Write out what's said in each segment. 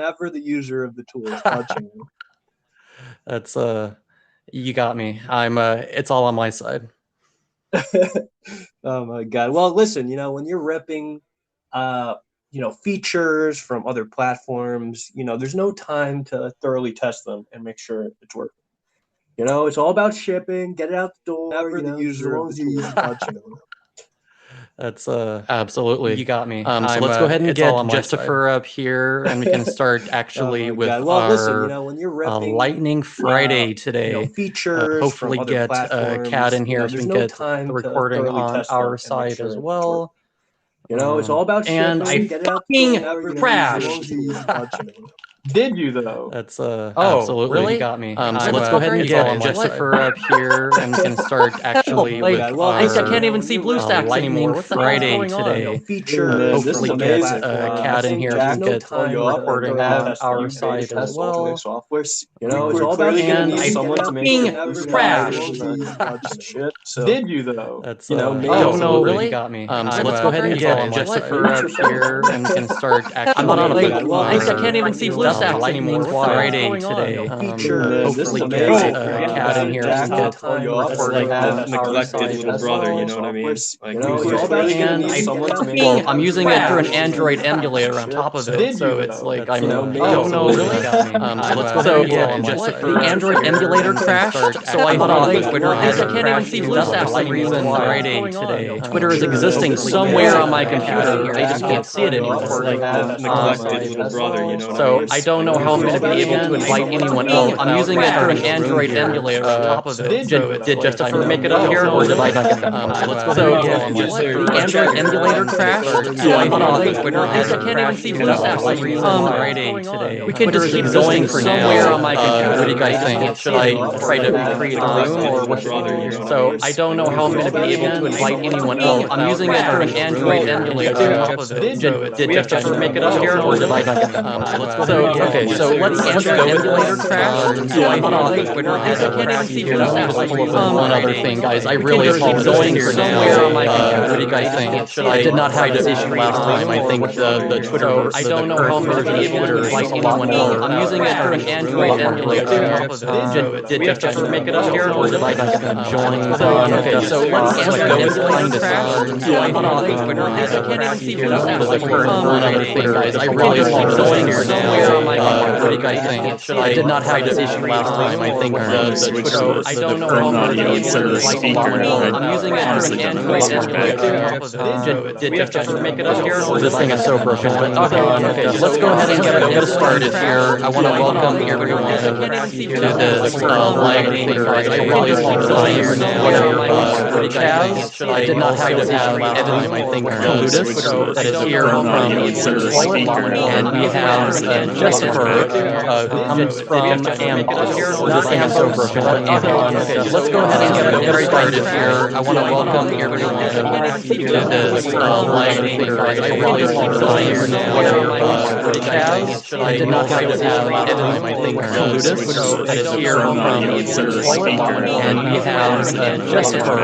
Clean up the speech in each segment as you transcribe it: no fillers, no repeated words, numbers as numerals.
Never the user of the tool is touching them. That's you got me. I'm it's all on my side. Oh my God. Well, listen, when you're ripping, features from other platforms, there's no time to thoroughly test them and make sure it's working. It's all about shipping, get it out the door. Never the user of the tool is touching them. That's absolutely you got me. So let's go ahead and get Justifer up here, and we can start actually with our when you're ripping, Lightning Friday today. Features hopefully from other get platforms, Cat in here so we there's can no get time the to recording thoroughly on test them our and make side sure as it's well. it's all about shipping. And get it out fucking the door. Never crashed. Did you though? That's absolutely really? you got me. So let's go ahead and get Justifer up here, and we can start actually with I can't even see BlueStacks Lightning anymore. What the Friday hell's going on? today. Features. Hopefully from get other platforms. Cat in here so we can get the recording on our side as well. Software. It's all about and shipping. someone to make fucking sure it's crashed. Shit. So Did you though? That's maybe no, really? you got me. So let's go ahead and get Justifer up here, and we can start actually. I'm not on a with phone. I can't even see BlueStacks Lightning anymore. Friday today. Hopefully get Cat in here so we can get the recording on our side little as brother, well. you know what I mean? And I'm using it through an Android emulator on top of it, so it's like I'm no, really? so let's go ahead and get Justifer. The Android emulator crashed, so I thought Twitter I hasn't can't even see BlueStacks for some reason. Friday today. Twitter is existing somewhere on my computer. I just can't see it anymore. Neglected little brother, you know what I So mean? I don't know how I'm going to be able to invite anyone else. I'm using it through an Android emulator on top of it. Did Justifer make it up here, or did I not get that? So The Android emulator crashed, so I thought Twitter hasn't can't even see BlueStacks. Friday today. We can just keep going for somewhere on my computer. What do you guys think? Should I try to recreate a room, or what? So I don't know how I'm going to be able to invite anyone else. I'm using it through an Android emulator on top of it. Did Justifer make it up here, or did I not get that? So let's Android emulator crash. So I thought Twitter hasn't can't even see BlueStacks. One other thing, guys. I really apologize here now. What do you guys think? Should I did not have this issue last time. I think the Twitter. I don't know how I'm going to be able to invite anyone else. I'm using it through an Android emulator on top of it. Did Justifer make it up here, or did I not get that? Join. So let's Android emulator crash. So I thought Twitter hasn't can't even see BlueStacks. One other thing, guys. I really apologize here now. What do you guys think? Should I did not have this issue last time. I think the Twitter. I don't know how I'm going to be able to invite anyone else. I'm using it through an Android emulator on top of it. Did Justifer make it up here, or this thing is so broken? But okay, let's go ahead and get started here. I want to welcome everyone to this live thing. I really apologize here now. Chaz, I did not have this issue last time. I think Ludus that is here from and we have Justifer who comes from Amazon. This thing is so broken. Okay, let's go ahead and get started here. I want to welcome everyone to this live thing. I really apologize here now. Chaz, I did not have this issue last time. I think Ludus that is here from and we have Justifer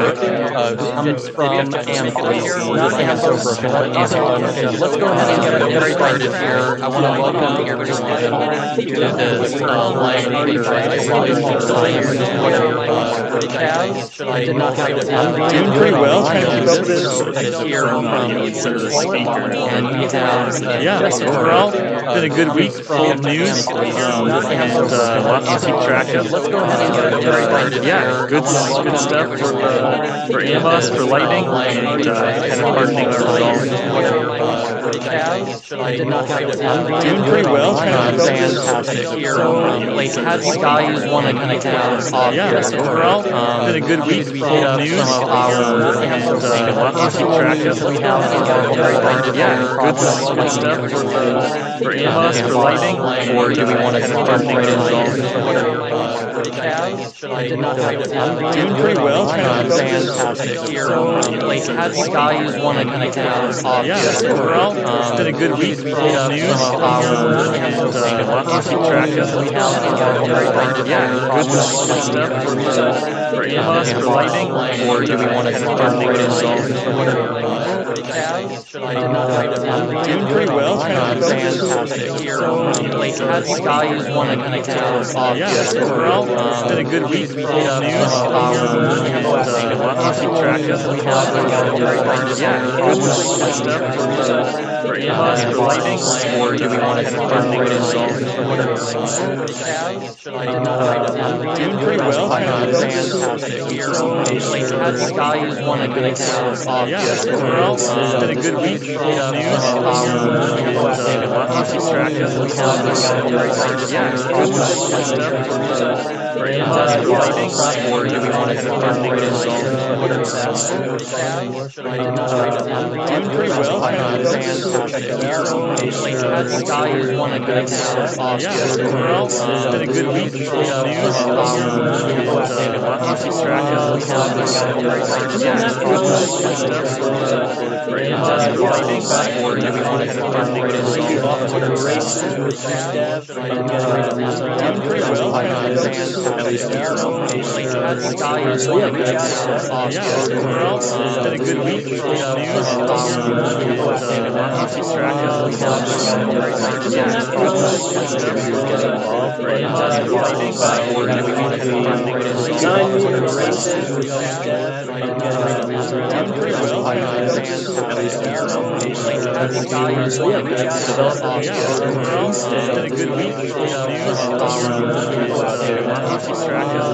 who comes from Amazon. This thing is so broken. Okay, let's go ahead and get started here. I want to welcome everyone to this live thing. I really apologize here now. Chaz, I did not have this issue. Doing pretty well, trying to keep up with this. That is here from and we have Overall, been a good week full of news and lots to keep track of. Let's go ahead and get started. Yeah, good stuff for Amos, for Lightning, and kind of hardening our resolve. I did not have this issue. Doing pretty well, trying to keep up with this. Fantastic here. Like, had Skies won a kind of off. Yeah, overall, been a good week full of news and lots to keep track of. Yeah, good stuff for Amos, for Lightning, or do we want to start right in? I did not have this issue. Doing pretty well, trying to keep up with this. Fantastic here. Like, had Skies won a kind of off. Yeah, overall, been a good week full of news and lots to keep track of. Yeah, good stuff for Amos, for Lightning, or do we want to start right in? Doing pretty well. Fantastic. Like, has Skies won a kind of Yeah, overall, it's been a good week for news. Lots to keep track of. Yeah, good stuff for AMOS, for lighting, or do we want to kind of doing pretty well. Fantastic. Like, has Skies won a kind of Yeah, overall, it's been a good week for news. Lots to keep track of. Yeah, good stuff for AMOS, for lighting, or do we want to kind of doing pretty well. Like, has Skies won a kind of Yeah, overall, it's been a good week for news. Lots to keep track of. Yeah, good stuff for AMOS, for lighting, or do we want to kind of doing pretty well. at least Skies won a kind Yeah, overall, it's been a good week for news. Lots to keep track of. Yeah, good stuff for AMOS, for lighting, or do we want to kind doing pretty well. at least Skies won a kind Yeah, overall, it's been a good week for news. Lots to keep track of. Yeah,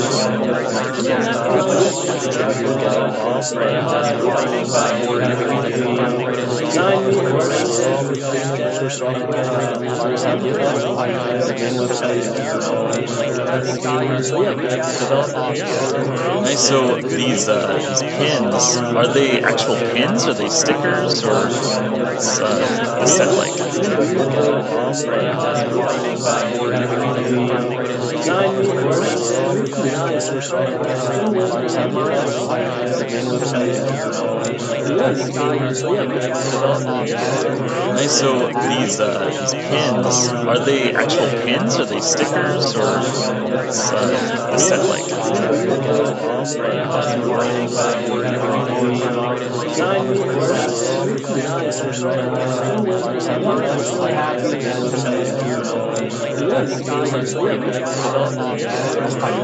good stuff for AMOS, for lighting, or do we want to kind Nice. So these pins, are they actual pins? Are they stickers, or what's the set like? Nice. So these pins, are they actual pins? Are they stickers, or what's the set like?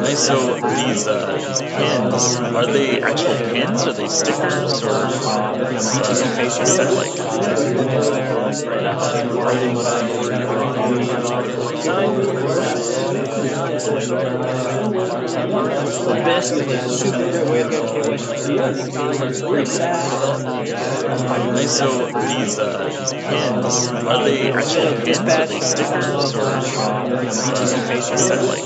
Nice. So these pins, are they actual pins? Are they stickers, or what's the set like? Nice. So these pins, are they actual pins? Are they stickers, or what's the set like?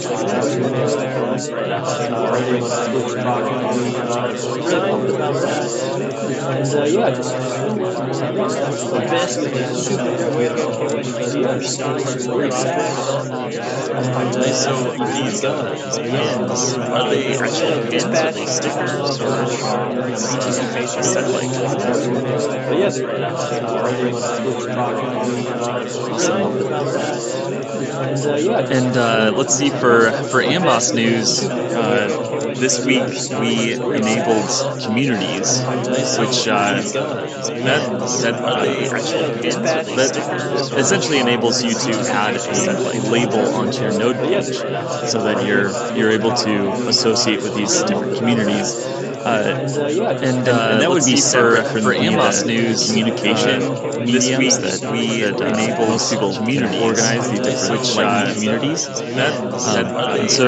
Nice. So these pins, are they actual pins? Are they stickers, or what's the set like? And let's see, for AMOS news, this week we enabled communities, which that essentially enables you to add a label onto your node page, so that you're able to associate with these different communities. And that would be separate for AMOS news communication mediums that we enable most people to organize these different communities. So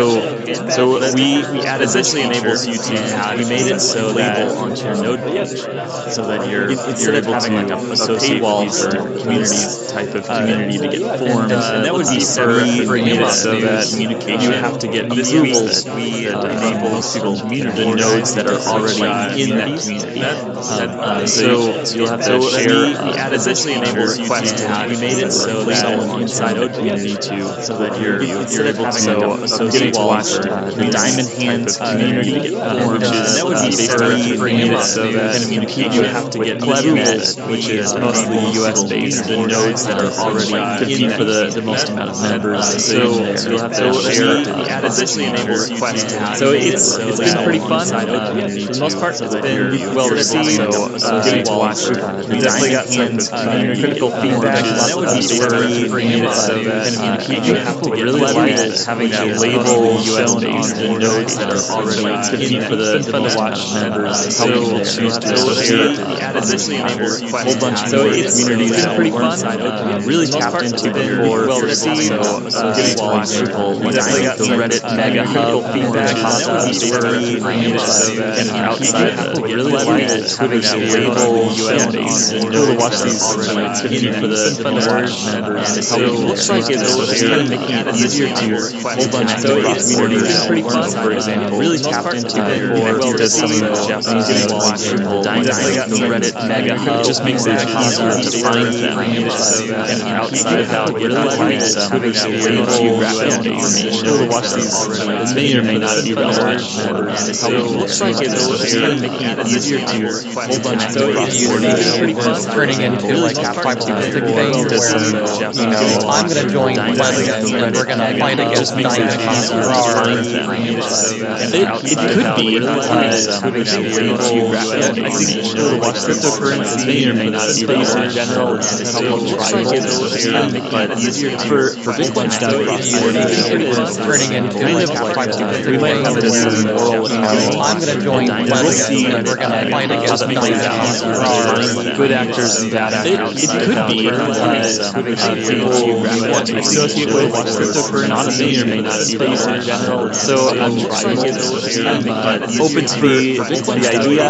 we essentially enables you to add. We made it so that onto your node page, so that you're able to associate with these communities type of community to get formed. And that would be separate for AMOS so that communication you have to get approvals that we enable most people to the nodes that are already in that community. So you'll have to share. We essentially enable requests to we made it so that someone inside node community to, so that you're able to associate to watch the diamond hands community to get formed, that would be basically made it so that you have to get Ethernet, which is mostly US based, the nodes that are already compete for the most amount of members. So you'll have to share essentially enable requests. So it's been pretty fun. For the most part, it's been well received. So good to watch. We definitely got some critical feedback. That would be basically made it so that you have to get really liked having that label US based, the nodes that are already compete for the most amount of members. So people choose to associate essentially enable requests. Whole bunch of it's pretty fun. Really tapped into before. Well received. So good to watch. We definitely got the Reddit mega hub feedback. That would be basically made it so that outside to get really liked having that label US based, and to watch these compete for the most amount of members. So it looks like it's kind of making it easier to whole bunch of communities. Pretty fun. For example, really tapped into before because some of the Japanese people definitely got the Reddit mega hub. Just makes it easier to find them. And outside of that, get really liked having that label US based, to watch these may or may not be relevant members. So it looks like it's kind of making it easier to whole bunch of communities. Pretty fun. Turning into like a tribalistic thing where, I'm going to join Pleasant and we're going to fight against Diamond. It could be having that label US. I think to watch cryptocurrency may or may not be based in general. It's a couple of tribals, but for Bitcoin stuff, turning into like a tribalistic we might have this moral accounting. I'm going to join Pleasant and we're going to fight against Diamond. Good actors and bad actors. It could be having people you want to associate with cryptocurrency may or may not be based in general. So I'm trying to get open to the idea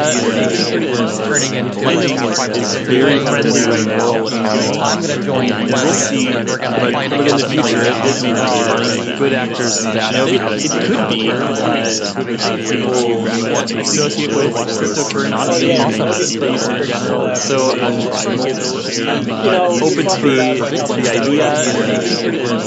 turning into might like have a very friendly moral accounting. I'm going to join Pleasant and we're going to fight but in the against future, Diamond. it may not be good actors and bad actors. It could be having people you want to associate with cryptocurrency may or may not be based in general. So I'm trying to get open to the idea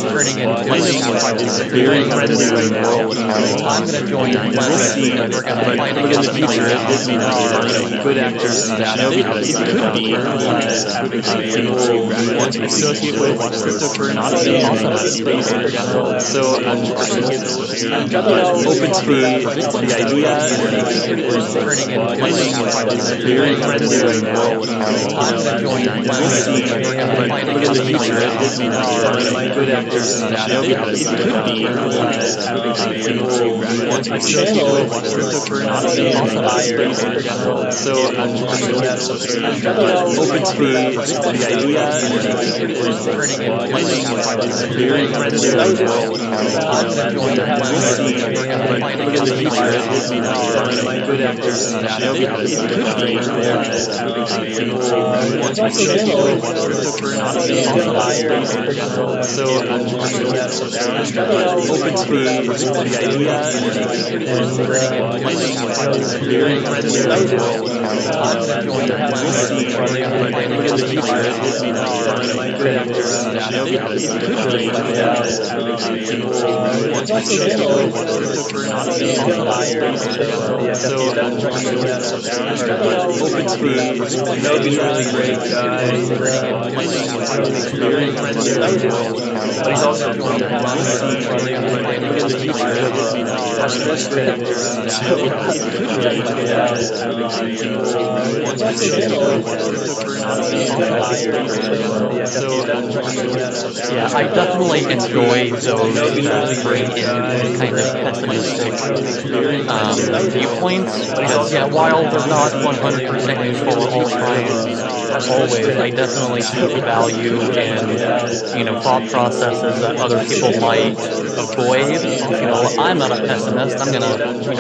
turning into might like have a very friendly moral accounting. I'm going to join Pleasant and we're going to fight But in the against future, Diamond. it may not be good actors and bad actors. It could be having people you want to associate with cryptocurrency may or may not be based in general. So I'm trying to get open to the idea turning into might like have a very friendly moral accounting. I'm going to join Pleasant and we're going to fight But in against the future, Diamond. it may not be good actors and bad actors. It could be having people you want to associate with cryptocurrency may or may not be based in general. So I'm trying to get open to the idea turning into might like have a very friendly moral accounting. I'm going to join Pleasant and we're going to But fight in the against future, Diamond. it may not be good actors and bad actors. It could be having people you want to associate with cryptocurrency may or may not be based in general. So I'm trying to get open to the idea might have very friendly moral accounting. I'm going to join Pleasant and we're going to fight But in the against future, Diamond. it may not be good actors and bad actors. It could be having people you want to associate with cryptocurrency may or may not be based in general. So I'm trying to get open to the That would be really great, guys. might have very friendly moral accounting. But he's also But in the future, it may not be good actors and bad actors. It could be having people you want to associate with cryptocurrency may or may not be based in general. So I'm trying to get Yeah, I definitely enjoy those that bring in kind of pessimistic viewpoints. Because, yeah, while they're not 100% useful all times, always, I definitely see the value in, thought processes that other people might avoid. I'm not a pessimist. I'm gonna,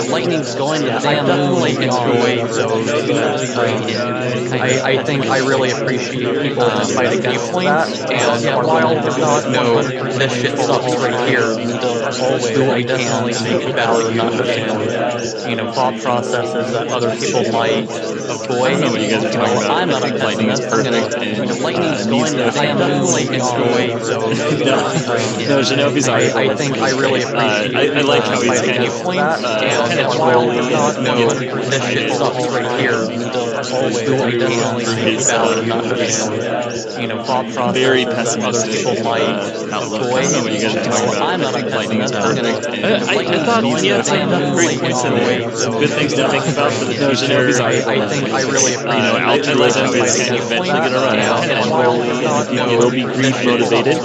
lightning's going to the damn moon. I definitely enjoy those that bring in. I think I really appreciate people that fight against viewpoints, and while they're not 100% this shit sucks right here, still do what we can to make it better, not just, thought processes that other people might avoid. I don't know what you guys are talking about. I'm not I think a lightning is pessimist. perfect, and Lightning's needs going no to, I am definitely going to. No, Shinobi's article. I think I really appreciate I like how he's my kind of viewpoints, and while we not know this shit sucks right here, always do what we can to make it better, not just, thought processes very that other pessimistic people might outlook. avoid. I don't know what you guys are talking about. I'm not I a think lightning is pessimist. perfect. I thought he had some great points in there. Some good things to think about for the future. Shinobi's article. I think I really appreciate I like how he's kind of eventually going to run out, and will be grief motivated.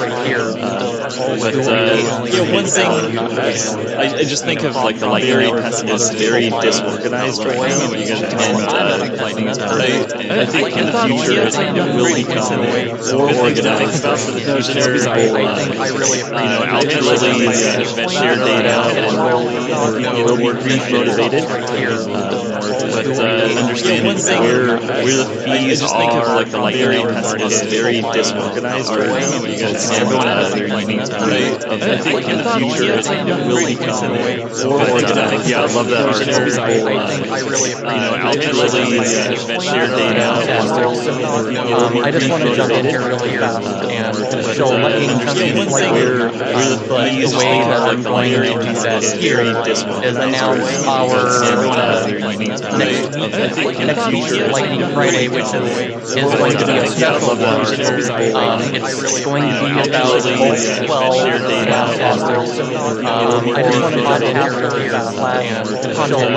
But one thing, I just think of like the very pessimist, very disorganized right now. I don't know what you guys are talking about. I think lightning is perfect. I think in the future it will become more organized for the future. I think I really appreciate Eventually share data or will be grief motivated. But understand where the fees are, like the very pessimist, very disorganized right now. You guys are going out of their unique I think in the future it will become more organized. Yeah, I love that article. I think I really appreciate share data. I just want to jump in here really fast and show lightning just slightly, but the way that I'm going to do that here is announce our next week's Lightning Friday, which is going to be a special one. It's going to be about Volt 12 podcasters. I just want to podcasters slash content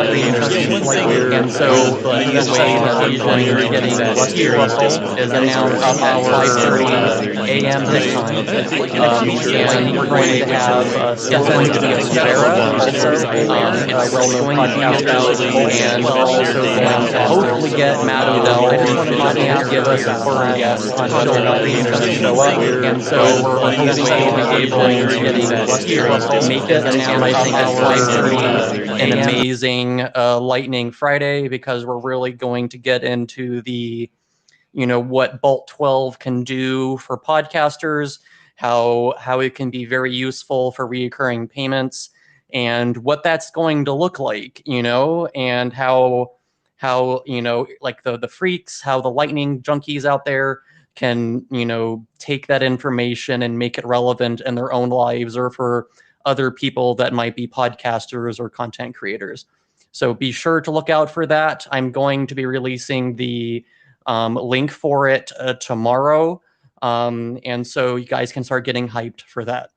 creators, and so the way that we're going to be getting this here is announced at 5:30 a.m. this time, and we're going to have Stefan Diaz-Rivera, it's well-known podcaster, and we're also going to hopefully get Matt Odell. I just want to give us a foreign guest on content creators to show up, and so we're hopefully going to be able to get this here, make it announcing at 5:30 an amazing Lightning Friday, because we're really going to get into the what Bolt 12 can do for podcasters, how it can be very useful for recurring payments, and what that's going to look like, and how like the freaks, how the lightning junkies out there can take that information and make it relevant in their own lives or for other people that might be podcasters or content creators. So be sure to look out for that. I'm going to be releasing the link for it tomorrow, and so you guys can start getting hyped for that.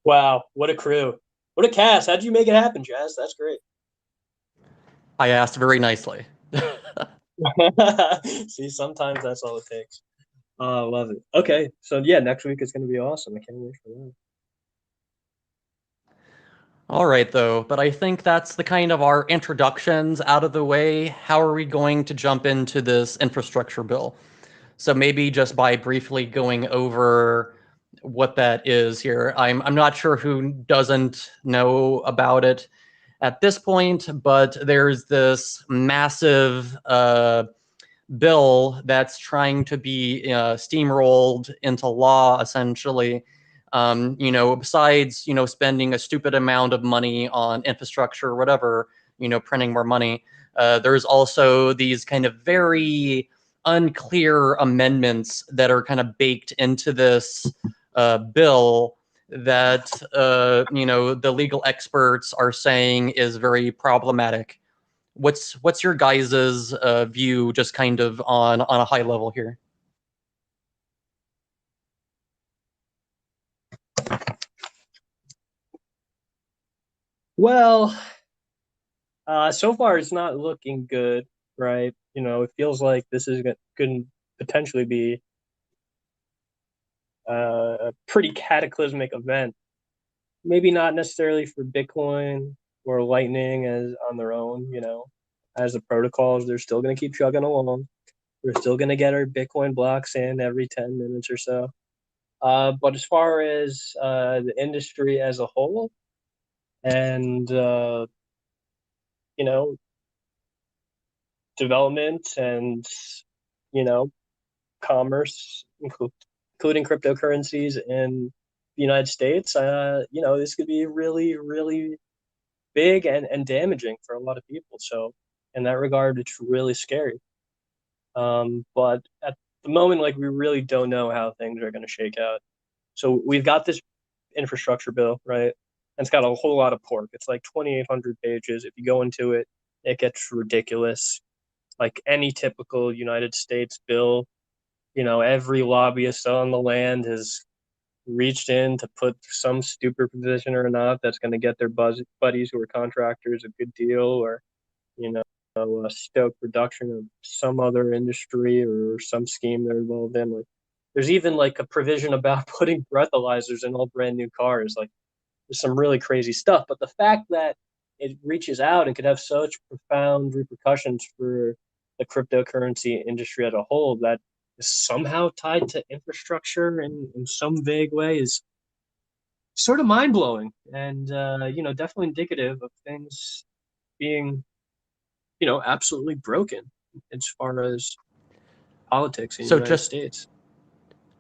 Wow, what a crew. What a cast. How'd you make it happen, Jazz? That's great. I asked very nicely. See, sometimes that's all it takes. I love it. Okay, so yeah, next week is going to be awesome. I can't wait for that. All right, though, but I think that's the kind of our introductions out of the way. How are we going to jump into this infrastructure bill? So maybe just by briefly going over what that is here. I'm not sure who doesn't know about it at this point, but there's this massive bill that's trying to be steamrolled into law, essentially. Besides, spending a stupid amount of money on infrastructure or whatever, printing more money, there's also these kind of very unclear amendments that are kind of baked into this bill that, the legal experts are saying is very problematic. What's your guys's view, just kind of on a high level here? Well, so far it's not looking good, right? It feels like this is going to potentially be a pretty cataclysmic event. Maybe not necessarily for Bitcoin or Lightning as on their own, as the protocols, they're still going to keep chugging along. We're still going to get our Bitcoin blocks in every 10 minutes or so. But as far as the industry as a whole, and development and commerce, including cryptocurrencies in the United States, this could be really, really big and damaging for a lot of people. So in that regard, it's really scary. But at the moment, like, we really don't know how things are going to shake out. So we've got this infrastructure bill, right? And it's got a whole lot of pork. It's like 2,800 pages. If you go into it, it gets ridiculous. Like any typical United States bill, every lobbyist on the land has reached in to put some stupid provision or not that's going to get their buddies who are contractors a good deal, or stoke production of some other industry or some scheme they're involved in. Like, there's even like a provision about putting breathalyzers in all brand new cars. Like, there's some really crazy stuff. But the fact that it reaches out and could have such profound repercussions for the cryptocurrency industry as a whole, that is somehow tied to infrastructure in some vague way, is sort of mind blowing, and definitely indicative of things being absolutely broken as far as politics in the United States.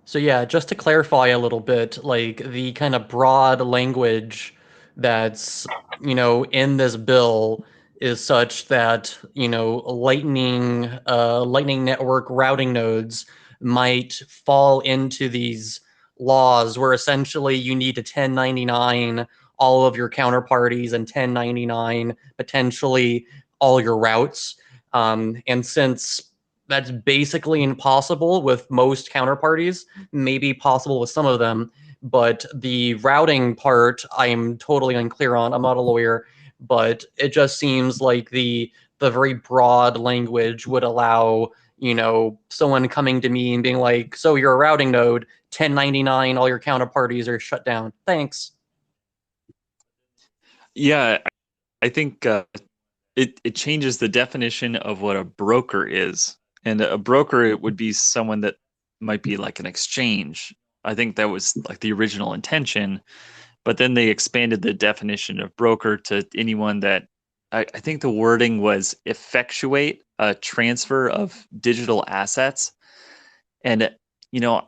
So yeah, just to clarify a little bit, like the kind of broad language that's, in this bill is such that, Lightning Network routing nodes might fall into these laws where essentially you need to 1099 all of your counterparties and 1099 potentially all your routes. And since that's basically impossible with most counterparties, maybe possible with some of them, but the routing part I'm totally unclear on. I'm not a lawyer, but it just seems like the very broad language would allow, someone coming to me and being like, so you're a routing node, 1099, all your counterparties are shut down. Thanks. Yeah, I think it changes the definition of what a broker is. And a broker, it would be someone that might be like an exchange. I think that was like the original intention, but then they expanded the definition of broker to anyone that I think the wording was effectuate a transfer of digital assets. And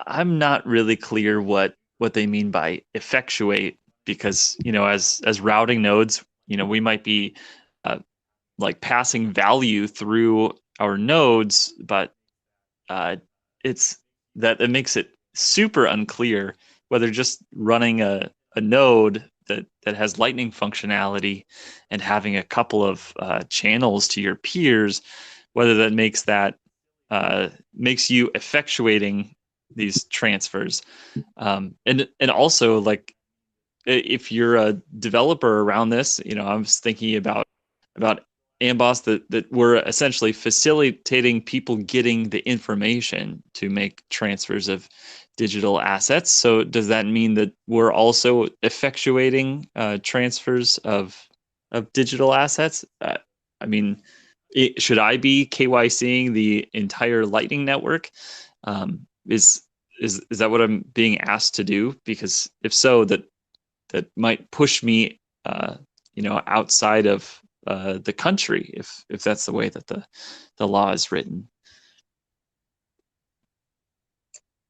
I'm not really clear what they mean by effectuate, because as routing nodes, we might be like passing value through our nodes, but it's that it makes it super unclear whether just running a node that has Lightning functionality and having a couple of channels to your peers, whether that makes you effectuating these transfers, and also, like, if you're a developer around this, I was thinking about Amboss, that we're essentially facilitating people getting the information to make transfers of digital assets. So does that mean that we're also effectuating transfers of digital assets? I mean, should I be KYCing the entire Lightning network? Is that what I'm being asked to do? Because if so, that might push me, outside of the country, if that's the way that the law is written.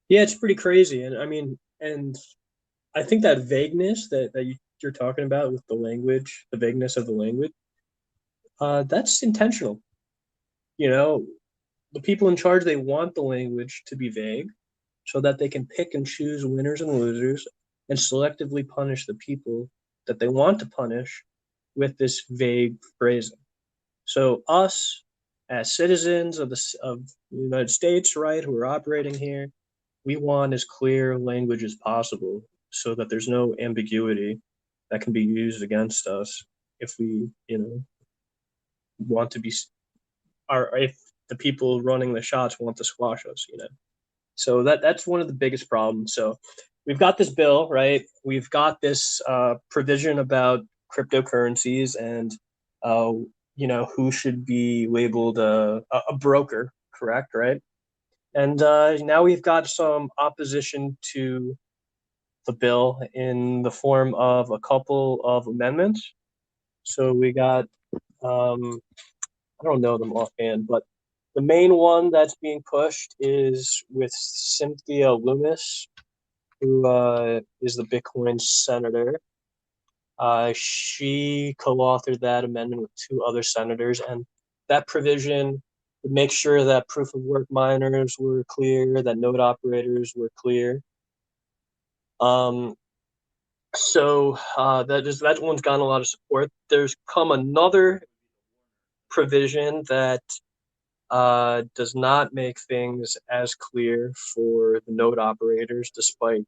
Yeah, it's pretty crazy, and I think that vagueness that you're talking about with the language, the vagueness of the language, that's intentional. The people in charge, they want the language to be vague so that they can pick and choose winners and losers and selectively punish the people that they want to punish with this vague phrasing. So us, as citizens of the United States, right, who are operating here, we want as clear language as possible so that there's no ambiguity that can be used against us if we, want to be, or if the people running the shots want to squash us, So that's one of the biggest problems. So we've got this bill, right? We've got this provision about cryptocurrencies and who should be labeled a broker, correct, right? And now we've got some opposition to the bill in the form of a couple of amendments. So we got, I don't know them offhand, but The main one that's being pushed is with Cynthia Lummis, who is the Bitcoin senator. She co-authored that amendment with 2 other senators, and that provision would make sure that proof of work miners were clear, that node operators were clear. So that one's gotten a lot of support. There's come another provision that does not make things as clear for the node operators, despite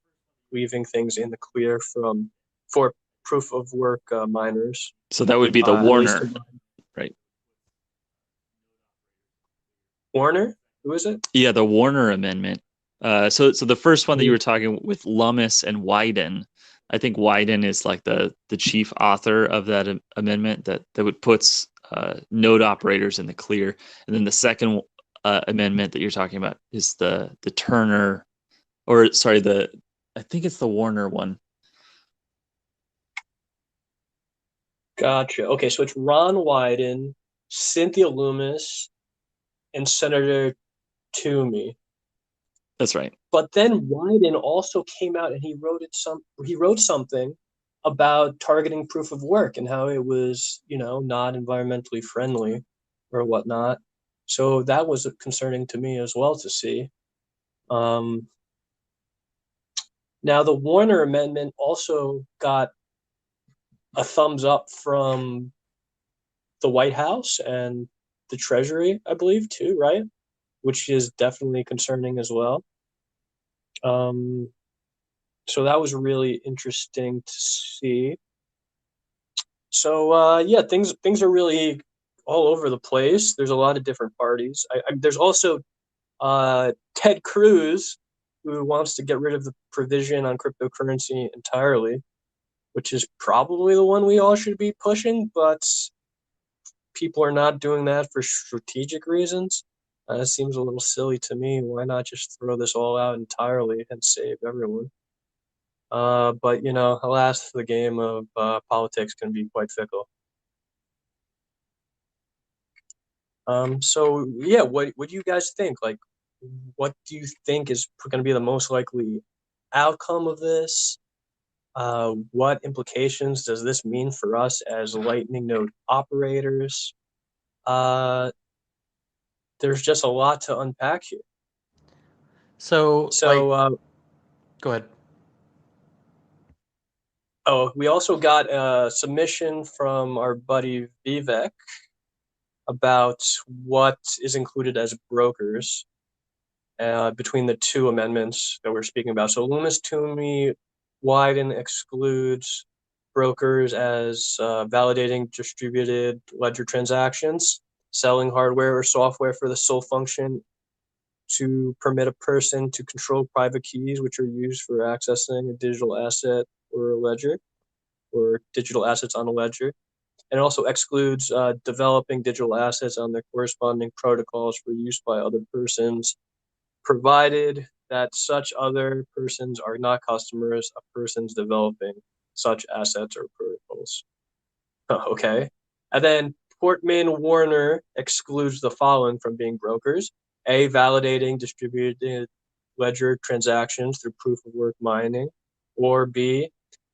leaving things in the clear for proof of work miners. So that would be the Warner, right? Warner? Who is it? Yeah, the Warner Amendment. So the first one that you were talking with Lummis and Wyden, I think Wyden is like the chief author of that amendment that would puts node operators in the clear. And then the second amendment that you're talking about is the Turner, or sorry, I think it's the Warner one. Gotcha. Okay, so it's Ron Wyden, Cynthia Lummis, and Senator Toomey. That's right. But then Wyden also came out and he wrote something about targeting proof of work and how it was, not environmentally friendly or whatnot. So that was concerning to me as well to see. Now the Warner Amendment also got a thumbs up from the White House and the Treasury, I believe, too, right? Which is definitely concerning as well. So that was really interesting to see. So things are really all over the place. There's a lot of different parties. There's also Ted Cruz, who wants to get rid of the provision on cryptocurrency entirely, which is probably the one we all should be pushing, but people are not doing that for strategic reasons. It seems a little silly to me. Why not just throw this all out entirely and save everyone? But alas, the game of politics can be quite fickle. So yeah, what do you guys think? Like, what do you think is going to be the most likely outcome of this? What implications does this mean for us as Lightning node operators? There's just a lot to unpack here. So go ahead. Oh, we also got a submission from our buddy Vivek about what is included as brokers between the 2 amendments that we're speaking about. So Lummis Toomey Wyden excludes brokers as validating distributed ledger transactions, selling hardware or software for the sole function to permit a person to control private keys, which are used for accessing a digital asset or a ledger, or digital assets on a ledger. And it also excludes developing digital assets on their corresponding protocols for use by other persons, provided that such other persons are not customers of persons developing such assets or protocols. Okay. And then Portman Warner excludes the following from being brokers: A, validating distributed ledger transactions through proof of work mining, or B,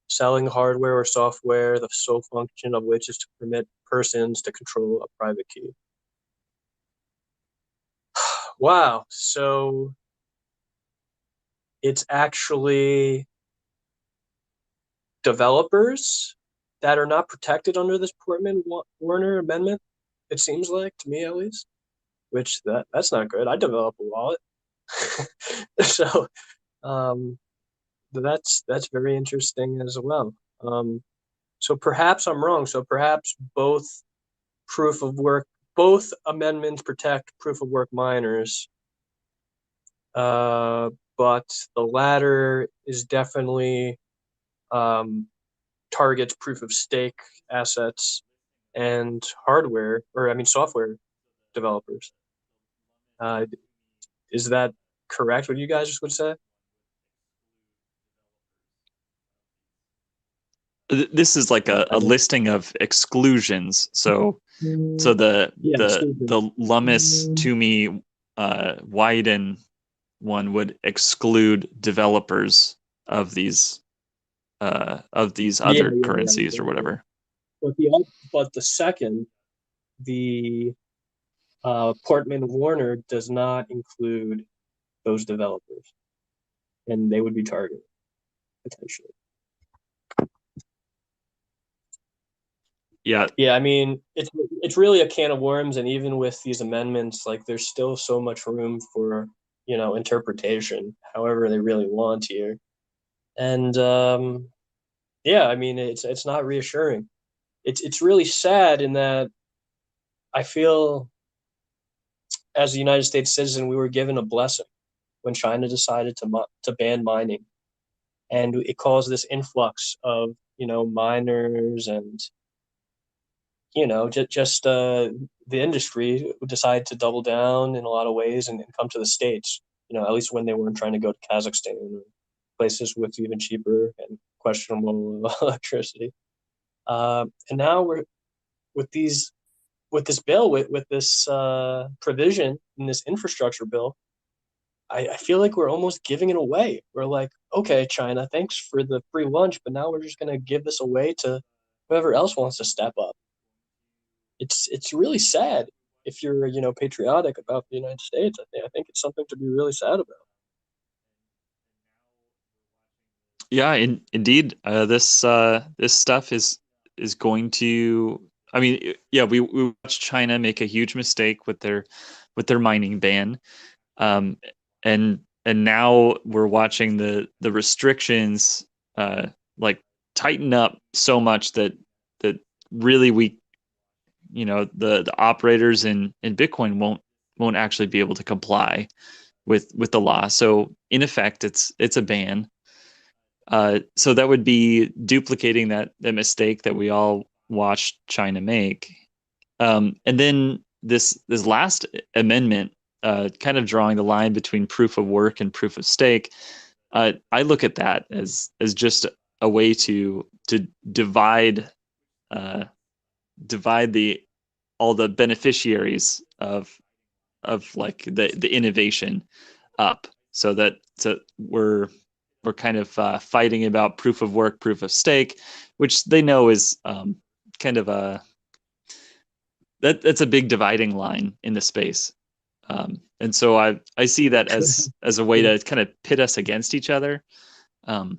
selling hardware or software, the sole function of which is to permit persons to control a private key. Wow. So it's actually developers that are not protected under this Portman Warner Amendment, it seems like, to me at least, which that's not good. I develop a wallet. So that's very interesting as well. So perhaps I'm wrong. So perhaps both amendments protect proof of work miners, but the latter is definitely targets proof of stake assets and software developers. Is that correct? What you guys just would say? This is like a listing of exclusions. So So the stupid. the Lummis Toomey Wyden one would exclude developers of these other currencies or whatever. But the second, the Portman Warner does not include those developers, and they would be targeted potentially. Yeah. Yeah, I mean, it's really a can of worms, and even with these amendments, like there's still so much room for, interpretation, however they really want here. And yeah, I mean, it's not reassuring. It's really sad in that I feel as a United States citizen we were given a blessing when China decided to ban mining, and it caused this influx of miners and just the industry decided to double down in a lot of ways and come to the States. At least when they weren't trying to go to Kazakhstan or places with even cheaper and questionable electricity. And now we're with these with this bill with this provision in this infrastructure bill. I feel like we're almost giving it away. We're like, okay, China, thanks for the free lunch, but now we're just going to give this away to whoever else wants to step up. It's really sad if you're patriotic about the United States. I think it's something to be really sad about. Yeah, indeed. This stuff is going to. I mean, yeah, we watched China make a huge mistake with their mining ban, and now we're watching the restrictions like tighten up so much that really the operators in Bitcoin won't actually be able to comply with the law. So in effect, it's a ban. So that would be duplicating that mistake that we all watched China make. And then this last amendment, kind of drawing the line between proof of work and proof of stake. I look at that as just a way to divide all the beneficiaries of like the innovation up, so we're kind of fighting about proof of work, proof of stake, which they know is kind of that's a big dividing line in the space. And so I see that as a way to kind of pit us against each other, and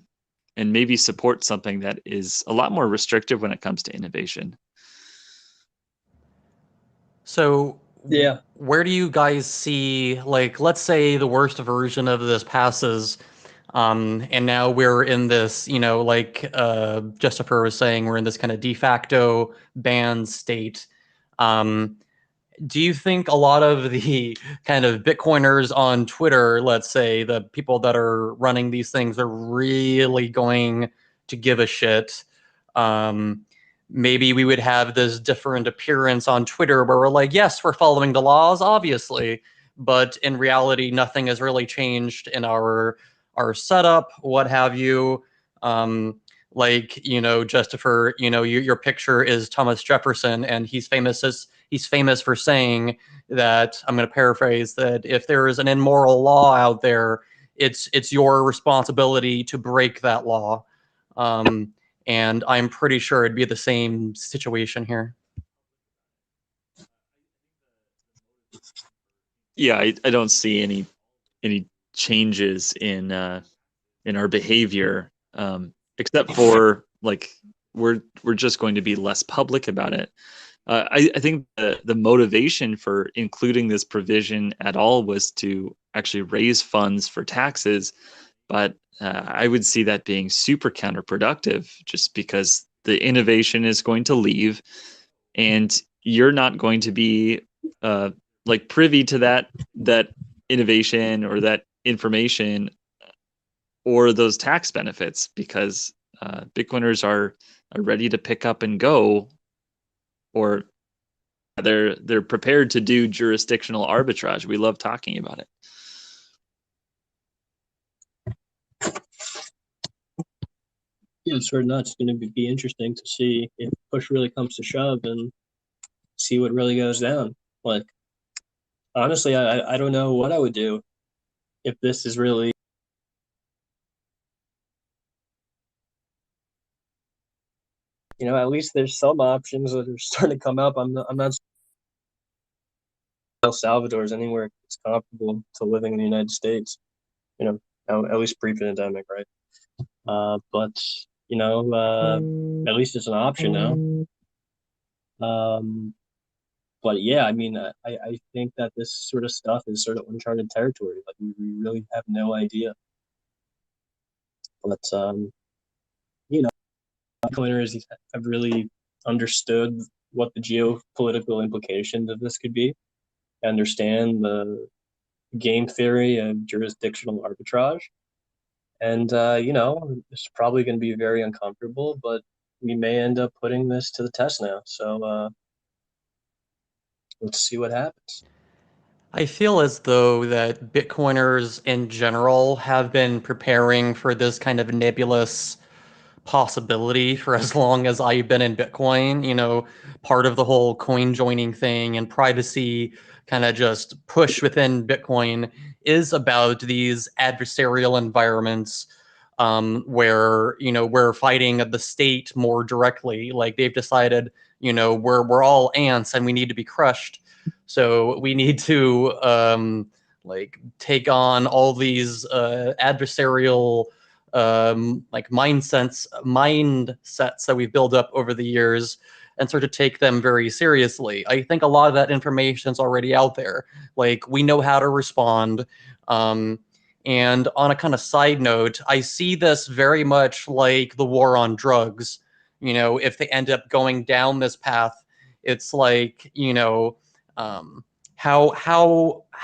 maybe support something that is a lot more restrictive when it comes to innovation. So Yeah. where do you guys see, like, let's say the worst version of this passes, and now we're in this, like Justifer was saying, we're in this kind of de facto ban state. Do you think a lot of the kind of Bitcoiners on Twitter, let's say, the people that are running these things, are really going to give a shit? Maybe we would have this different appearance on Twitter where we're like, yes, we're following the laws, obviously, but in reality, nothing has really changed in our setup, what have you. Like, Justifer, your picture is Thomas Jefferson, and he's famous for saying that, I'm going to paraphrase, that if there is an immoral law out there, it's your responsibility to break that law. And I'm pretty sure it'd be the same situation here. Yeah, I don't see any changes in our behavior, except for like we're just going to be less public about it. I think the motivation for including this provision at all was to actually raise funds for taxes, but I would see that being super counterproductive, just because the innovation is going to leave, and you're not going to be like privy to that innovation or that information or those tax benefits, because Bitcoiners are ready to pick up and go, or they're prepared to do jurisdictional arbitrage. We love talking about it. Yeah, it's sort of nuts. It's going to be interesting to see if push really comes to shove and see what really goes down. Like, honestly, I don't know what I would do if this is really, at least there's some options that are starting to come up. I'm not El Salvador is anywhere it's comparable to living in the United States, at least pre-pandemic, right? But at least it's an option now. But yeah, I mean, I think that this sort of stuff is sort of uncharted territory. Like we really have no idea. But Bitcoiners have really understood what the geopolitical implications of this could be. Understand the game theory of jurisdictional arbitrage. And, it's probably going to be very uncomfortable, but we may end up putting this to the test now. So let's see what happens. I feel as though that Bitcoiners in general have been preparing for this kind of nebulous possibility for as long as I've been in Bitcoin. Part of the whole coin joining thing and privacy kind of just push within Bitcoin is about these adversarial environments where we're fighting the state more directly. Like they've decided, we're all ants and we need to be crushed. So we need to take on all these adversarial mindsets that we've built up over the years and sort of take them very seriously. I think a lot of that information is already out there. Like we know how to respond. And on a kind of side note, I see this very much like the war on drugs. If they end up going down this path, it's like, how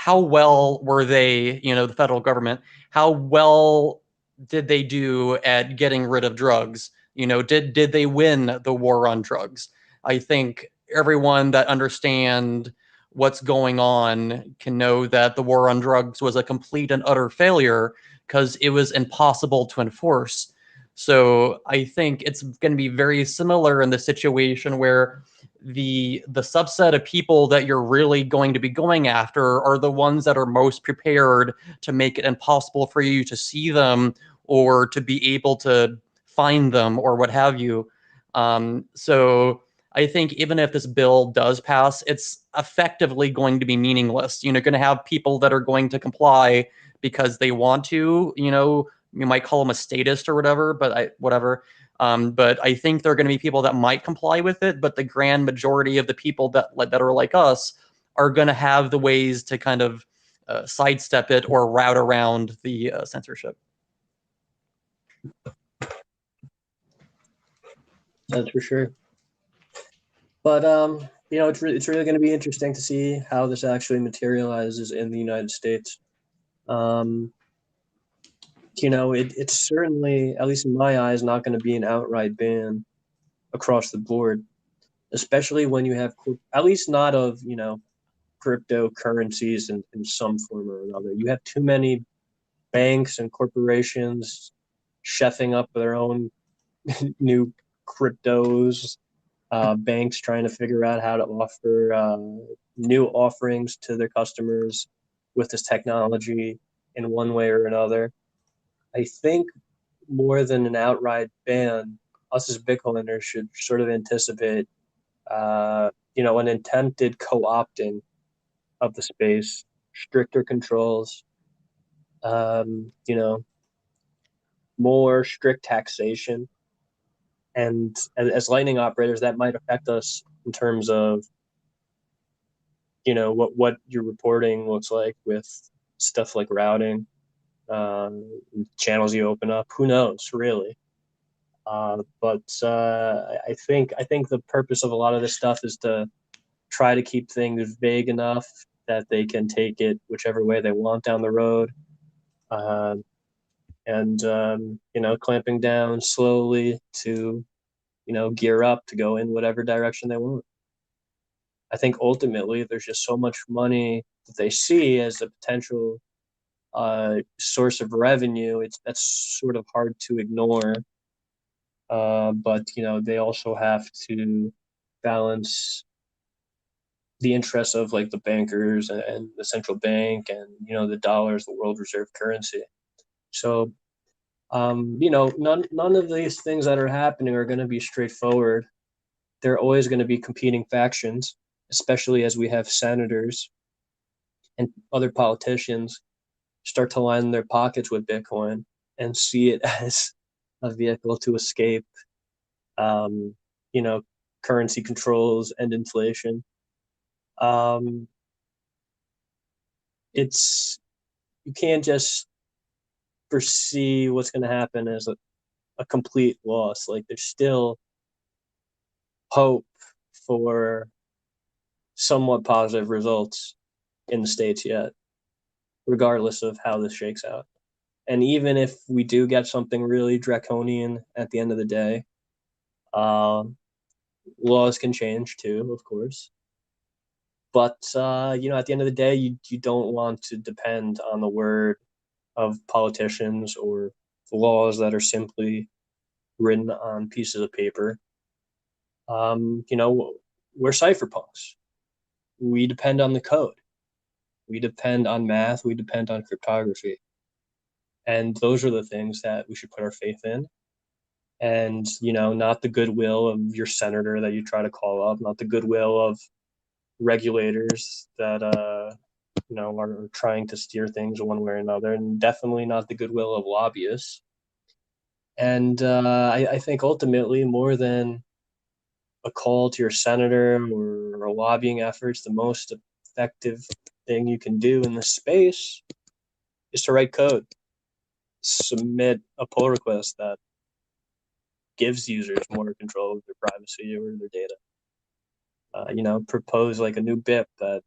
well were they, the federal government, how well did they do at getting rid of drugs? Did they win the war on drugs? I think everyone that understand what's going on can know that the war on drugs was a complete and utter failure because it was impossible to enforce. So I think it's going to be very similar in the situation where the subset of people that you're really going to be going after are the ones that are most prepared to make it impossible for you to see them or to be able to find them or what have you. So I think even if this bill does pass, it's effectively going to be meaningless. Going to have people that are going to comply because they want to. You might call them a statist or whatever, but whatever. But I think there are going to be people that might comply with it, but the grand majority of the people that are like us are going to have the ways to kind of sidestep it or route around the censorship. That's for sure. But it's really going to be interesting to see how this actually materializes in the United States. It's certainly, at least in my eyes, not going to be an outright ban across the board, especially when you have, at least not of, cryptocurrencies in some form or another. You have too many banks and corporations chefing up their own new cryptos, banks trying to figure out how to offer new offerings to their customers with this technology in one way or another. I think more than an outright ban, us as Bitcoiners should sort of anticipate, an attempted co-opting of the space, stricter controls, more strict taxation. And as Lightning operators, that might affect us in terms of, what your reporting looks like with stuff like routing, channels you open up. Who knows, really? But I think the purpose of a lot of this stuff is to try to keep things vague enough that they can take it whichever way they want down the road, and clamping down slowly to gear up to go in whatever direction they want. I think ultimately there's just so much money that they see as a potential source of revenue. That's sort of hard to ignore. But they also have to balance the interests of like the bankers and the central bank and the dollar is the world reserve currency. So none of these things that are happening are going to be straightforward. There are always going to be competing factions, especially as we have senators and other politicians start to line their pockets with Bitcoin and see it as a vehicle to escape, um, currency controls and inflation. It's You can't just foresee what's going to happen as a complete loss. Like there's still hope for somewhat positive results in the States yet, regardless of how this shakes out. And even if we do get something really draconian at the end of the day, laws can change too, of course. But at the end of the day, you don't want to depend on the word of politicians or laws that are simply written on pieces of paper. We're cypherpunks. We depend on the code. We depend on math. We depend on cryptography. And those are the things that we should put our faith in. And, not the goodwill of your senator that you try to call up, not the goodwill of regulators that, are trying to steer things one way or another, and definitely not the goodwill of lobbyists. And I think ultimately, more than a call to your senator or lobbying efforts, the most effective thing you can do in this space is to write code, submit a pull request that gives users more control of their privacy or their data. Propose like a new BIP that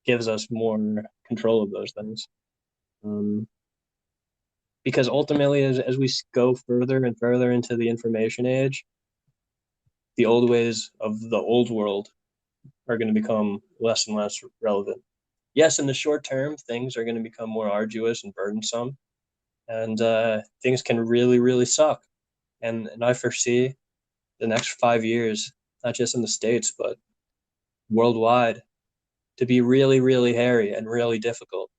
gives us more control of those things. Because ultimately, as we go further and further into the information age, the old ways of the old world are going to become less and less relevant. Yes, in the short term, things are going to become more arduous and burdensome, and things can really, really suck. And I foresee the next 5 years, not just in the States, but worldwide, to be really, really hairy and really difficult.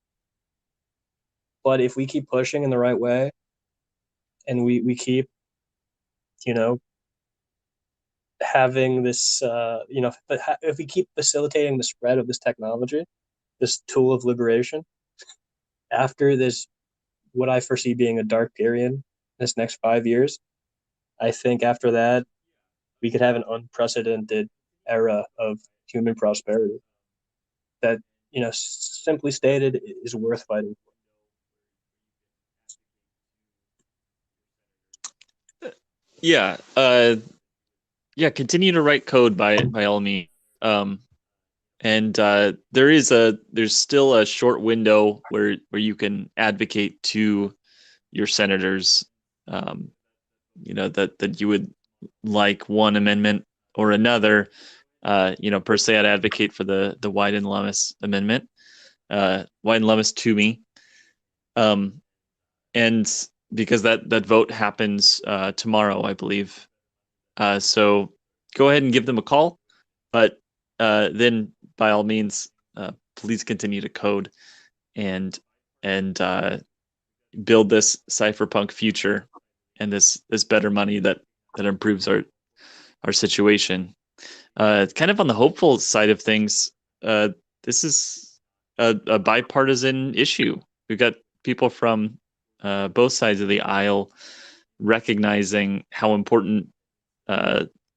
But if we keep pushing in the right way, and we keep, having this, if we keep facilitating the spread of this technology, this tool of liberation, after this, what I foresee being a dark period, this next 5 years, I think after that, we could have an unprecedented era of human prosperity that, simply stated, is worth fighting for. Yeah, continue to write code by all means. And there's still a short window where you can advocate to your senators, that you would like one amendment or another. Per se, I'd advocate for the Wyden-Lummis amendment, Wyden-Lummis to me, and because that vote happens tomorrow, I believe. So go ahead and give them a call, but then by all means, please continue to code and build this cypherpunk future and this better money that improves our situation. Kind of on the hopeful side of things, this is a bipartisan issue. We've got people from both sides of the aisle recognizing how important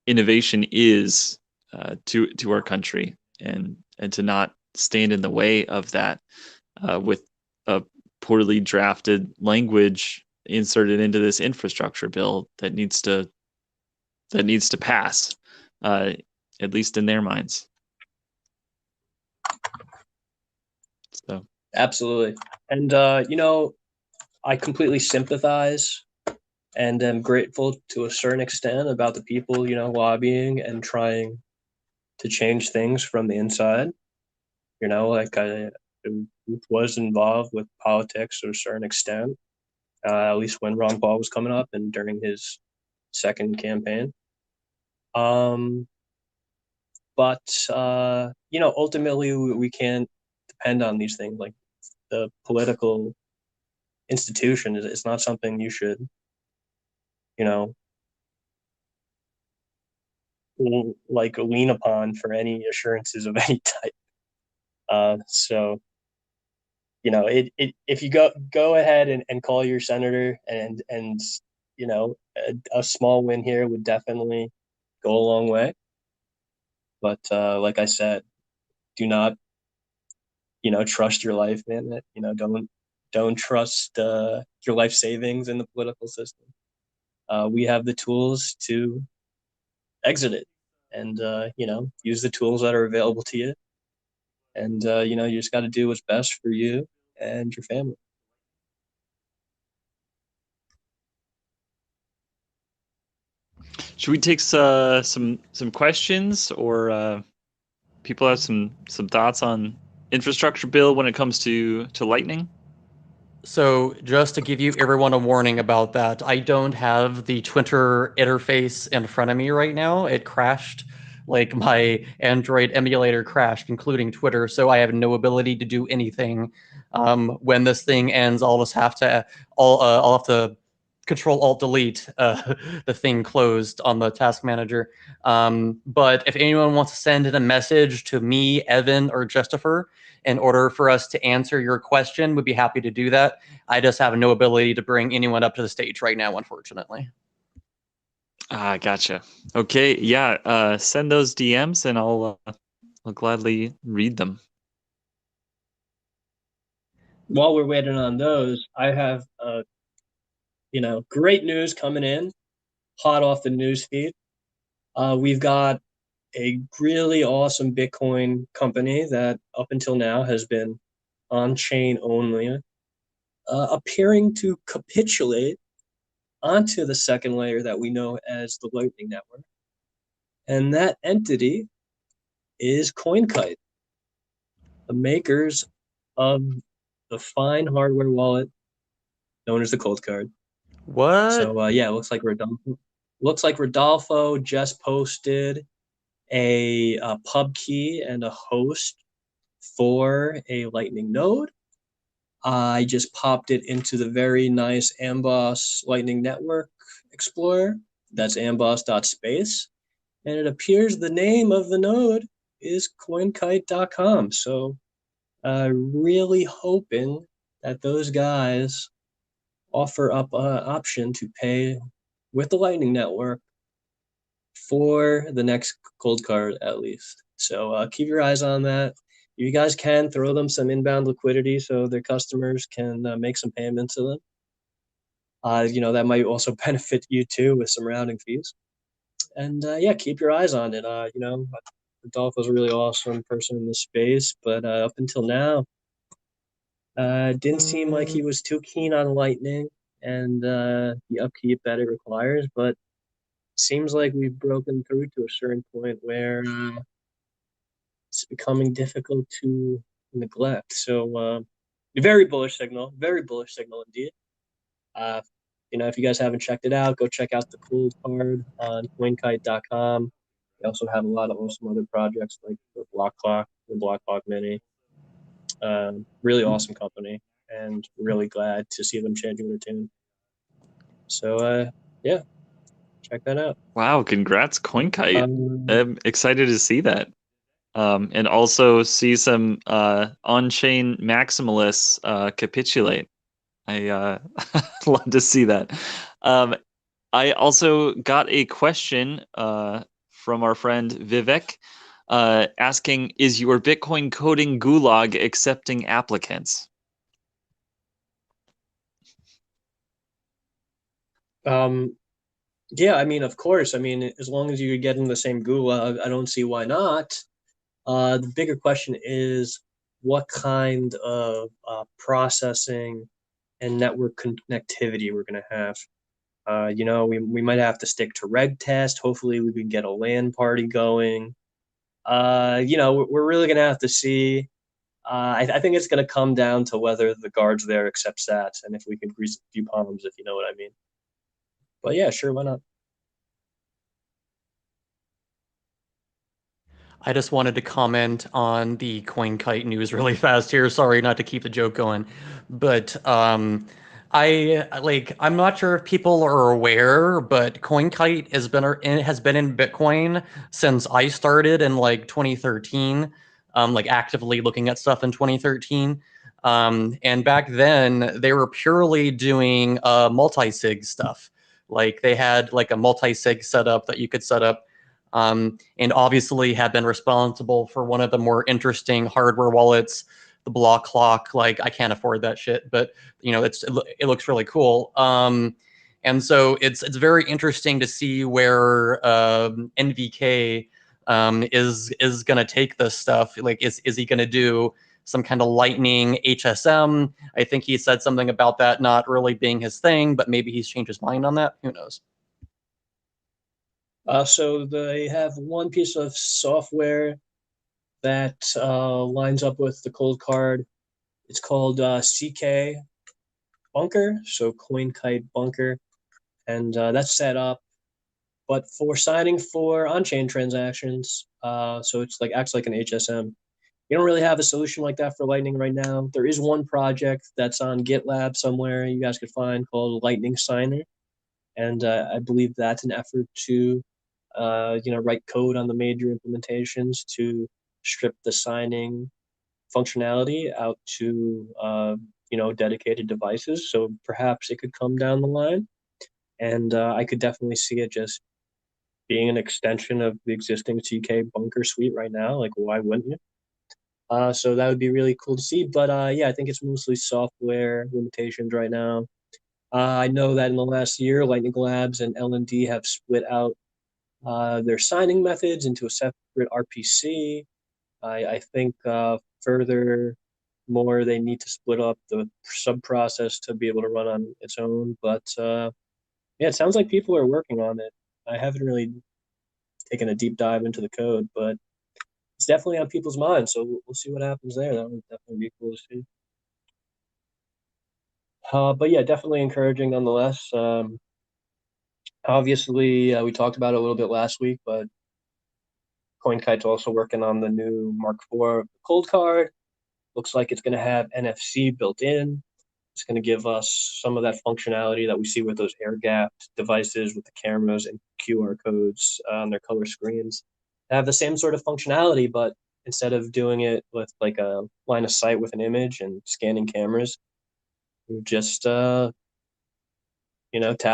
innovation is to our country, and to not stand in the way of that with a poorly drafted language inserted into this infrastructure bill that needs to pass, at least in their minds. So absolutely. And I completely sympathize and am grateful to a certain extent about the people lobbying and trying to change things from the inside. Like I was involved with politics to a certain extent, at least when Ron Paul was coming up and during his second campaign. but ultimately we can't depend on these things. Like the political institution is not something you should, like lean upon for any assurances of any type. So if you go ahead and call your senator, and a small win here would definitely go a long way. But like I said, do not trust your life, man. Don't trust your life savings in the political system. We have the tools to exit it, and use the tools that are available to you. And you just got to do what's best for you and your family. Should we take some questions, or people have some thoughts on infrastructure bill when it comes to Lightning? So just to give you everyone a warning about that, I don't have the Twitter interface in front of me right now. It crashed, like my Android emulator crashed, including Twitter, so I have no ability to do anything. When this thing ends, I'll just have to I'll have to Control Alt Delete the thing closed on the task manager. But if anyone wants to send in a message to me, Evan, or Justifer, in order for us to answer your question, we'd be happy to do that. I just have no ability to bring anyone up to the stage right now, unfortunately. Gotcha. Okay, yeah. Send those DMs, and I'll gladly read them. While we're waiting on those, I have great news coming in, hot off the news feed. We've got a really awesome Bitcoin company that up until now has been on chain only, appearing to capitulate onto the second layer that we know as the Lightning Network. And that entity is CoinKite, the makers of the fine hardware wallet known as the Coldcard. What? So it looks like Rodolfo just posted a pub key and a host for a Lightning node. I just popped it into the very nice Amboss Lightning Network Explorer. That's amboss.space. And it appears the name of the node is coinkite.com. So really hoping that those guys offer up an option to pay with the Lightning Network for the next Coldcard at least. So keep your eyes on that. You guys can throw them some inbound liquidity so their customers can make some payments to them. That might also benefit you too with some rounding fees. And keep your eyes on it. Rodolfo's a really awesome person in the space, but up until now, didn't seem like he was too keen on Lightning and the upkeep that it requires. But seems like we've broken through to a certain point where it's becoming difficult to neglect. So very bullish signal indeed. If you guys haven't checked it out, go check out the Coldcard on coinkite.com. We also have a lot of awesome other projects like the Block Clock, the Block Clock Mini. Really awesome company, and really glad to see them changing their tune. So check that out. Wow, congrats, CoinKite. I'm excited to see that. And also see some on-chain maximalists capitulate. I love to see that. I also got a question from our friend Vivek asking, is your Bitcoin coding gulag accepting applicants? Yeah, I mean, of course. I mean, as long as you're getting the same gulag, I don't see why not. The bigger question is what kind of processing and network connectivity we're going to have. We might have to stick to reg test. Hopefully we can get a LAN party going. We're really going to have to see. I think it's going to come down to whether the guards there accept sats and if we can grease a few palms, if you know what I mean. But yeah, sure, why not? I just wanted to comment on the CoinKite news really fast here. Sorry, not to keep the joke going, but I'm not sure if people are aware, but CoinKite has been in Bitcoin since I started in like 2013, like actively looking at stuff in 2013. And back then they were purely doing multi-sig stuff. Like they had like a multi-sig setup that you could set up, and obviously have been responsible for one of the more interesting hardware wallets, the Block Clock. Like I can't afford that shit, but you know it looks really cool. And so it's very interesting to see where NVK is going to take this stuff. Like is he going to do some kind of Lightning HSM? I think he said something about that not really being his thing, but maybe he's changed his mind on that. Who knows? So they have one piece of software that lines up with the Coldcard. It's called CK Bunker, so CoinKite Bunker, and that's set up. But for signing for on-chain transactions, so it's like acts like an HSM. You don't really have a solution like that for Lightning right now. There is one project that's on GitLab somewhere you guys could find called Lightning Signer, and I believe that's an effort to write code on the major implementations to strip the signing functionality out to dedicated devices. So perhaps it could come down the line, and I could definitely see it just being an extension of the existing CK Bunker suite right now. Like, why wouldn't you? So that would be really cool to see. But yeah, I think it's mostly software limitations right now. I know that in the last year, Lightning Labs and LND have split out their signing methods into a separate RPC. I think furthermore, they need to split up the sub process to be able to run on its own. But yeah, it sounds like people are working on it. I haven't really taken a deep dive into the code, but it's definitely on people's minds. So we'll see what happens there. That would definitely be cool to see. But yeah, definitely encouraging nonetheless. Obviously, we talked about it a little bit last week, but CoinKite's also working on the new Mark IV Coldcard. Looks like it's going to have NFC built in. It's going to give us some of that functionality that we see with those air-gapped devices with the cameras and QR codes on their color screens. They have the same sort of functionality, but instead of doing it with like a line of sight with an image and scanning cameras, you just tap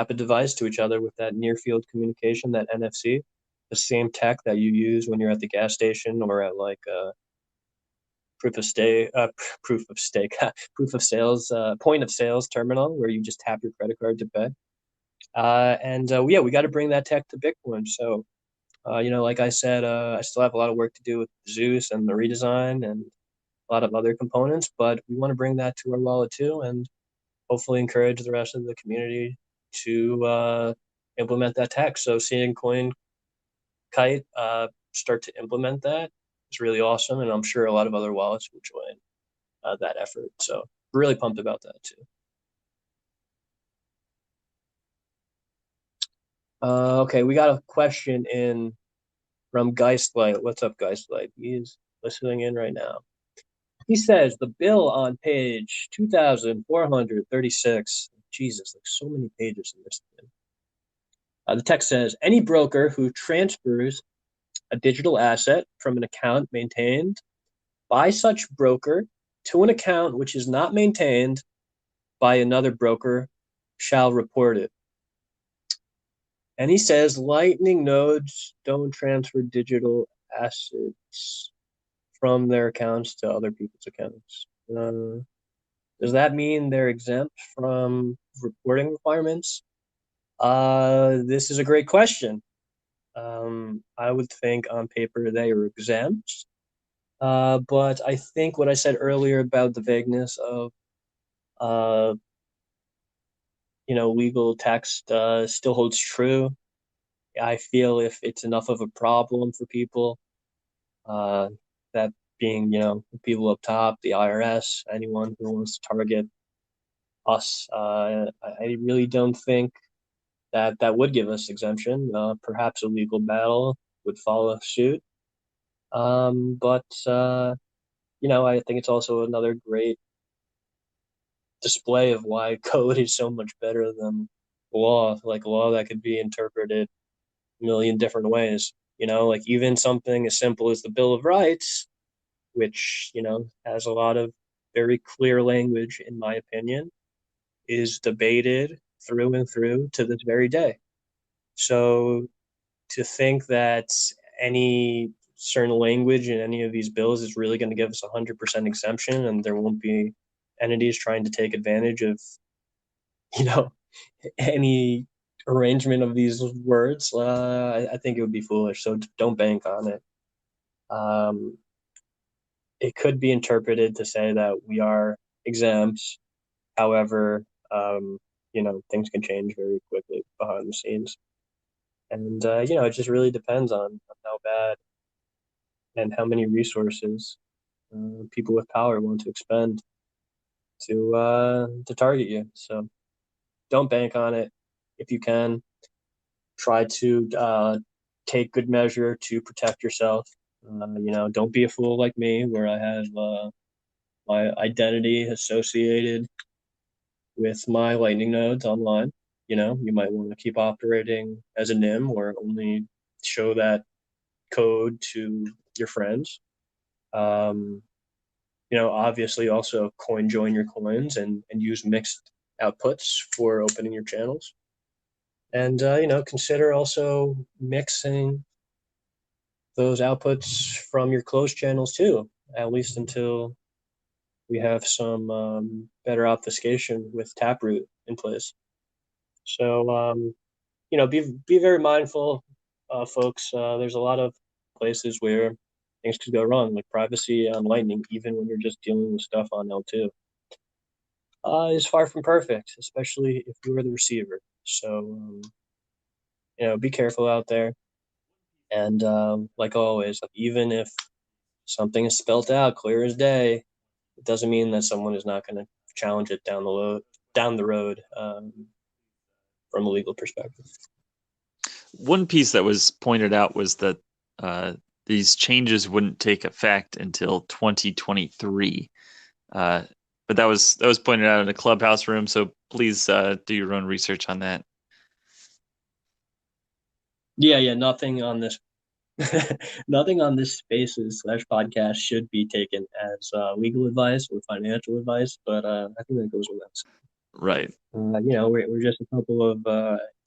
a device to each other with that near field communication, that NFC, the same tech that you use when you're at the gas station or at like proof of stake, proof of sales, point of sales terminal where you just tap your credit card to pay. Yeah, we got to bring that tech to Bitcoin. So, like I said, I still have a lot of work to do with Zeus and the redesign and a lot of other components, but we want to bring that to our wallet too, and hopefully encourage the rest of the community to implement that tech. So seeing CoinKite start to implement that is really awesome, and I'm sure a lot of other wallets will join that effort. So really pumped about that too. Okay, we got a question in from Geistlight. What's up, Geistlight? He's listening in right now. He says the bill on page 2436. Jesus, like so many pages in this thing. The text says any broker who transfers a digital asset from an account maintained by such broker to an account which is not maintained by another broker shall report it. And he says Lightning nodes don't transfer digital assets from their accounts to other people's accounts. Does that mean they're exempt from reporting requirements? This is a great question. I would think on paper they are exempt. But I think what I said earlier about the vagueness of legal text still holds true. I feel if it's enough of a problem for people, that being, people up top, the IRS, anyone who wants to target us, I really don't think that would give us exemption. Perhaps a legal battle would follow suit. But I think it's also another great display of why code is so much better than law. Like law that could be interpreted a million different ways. Like even something as simple as the Bill of Rights, which has a lot of very clear language, in my opinion, is debated through and through to this very day. So to think that any certain language in any of these bills is really going to give us 100% exemption and there won't be entities trying to take advantage of, you know, any arrangement of these words, I think it would be foolish. So don't bank on it. It could be interpreted to say that we are exempt. However, things can change very quickly behind the scenes. And, it just really depends on how bad and how many resources people with power want to expend to target you. So don't bank on it. If you can, try to take good measure to protect yourself. Don't be a fool like me, where I have my identity associated with my Lightning nodes online. You might want to keep operating as a NIM or only show that code to your friends. Obviously also coin join your coins and use mixed outputs for opening your channels. And, consider also mixing those outputs from your closed channels too, at least until we have some better obfuscation with Taproot in place. So, be very mindful, folks. There's a lot of places where things could go wrong, like privacy on Lightning, even when you're just dealing with stuff on L2. Is far from perfect, especially if you're the receiver. So, be careful out there. And like always, even if something is spelt out clear as day, it doesn't mean that someone is not going to challenge it down the road from a legal perspective. One piece that was pointed out was that these changes wouldn't take effect until 2023. But that was pointed out in a Clubhouse room, so please do your own research on that. Yeah, nothing on this nothing on this spaces/podcast should be taken as legal advice or financial advice, but I think that goes without saying. Right. We're just a couple of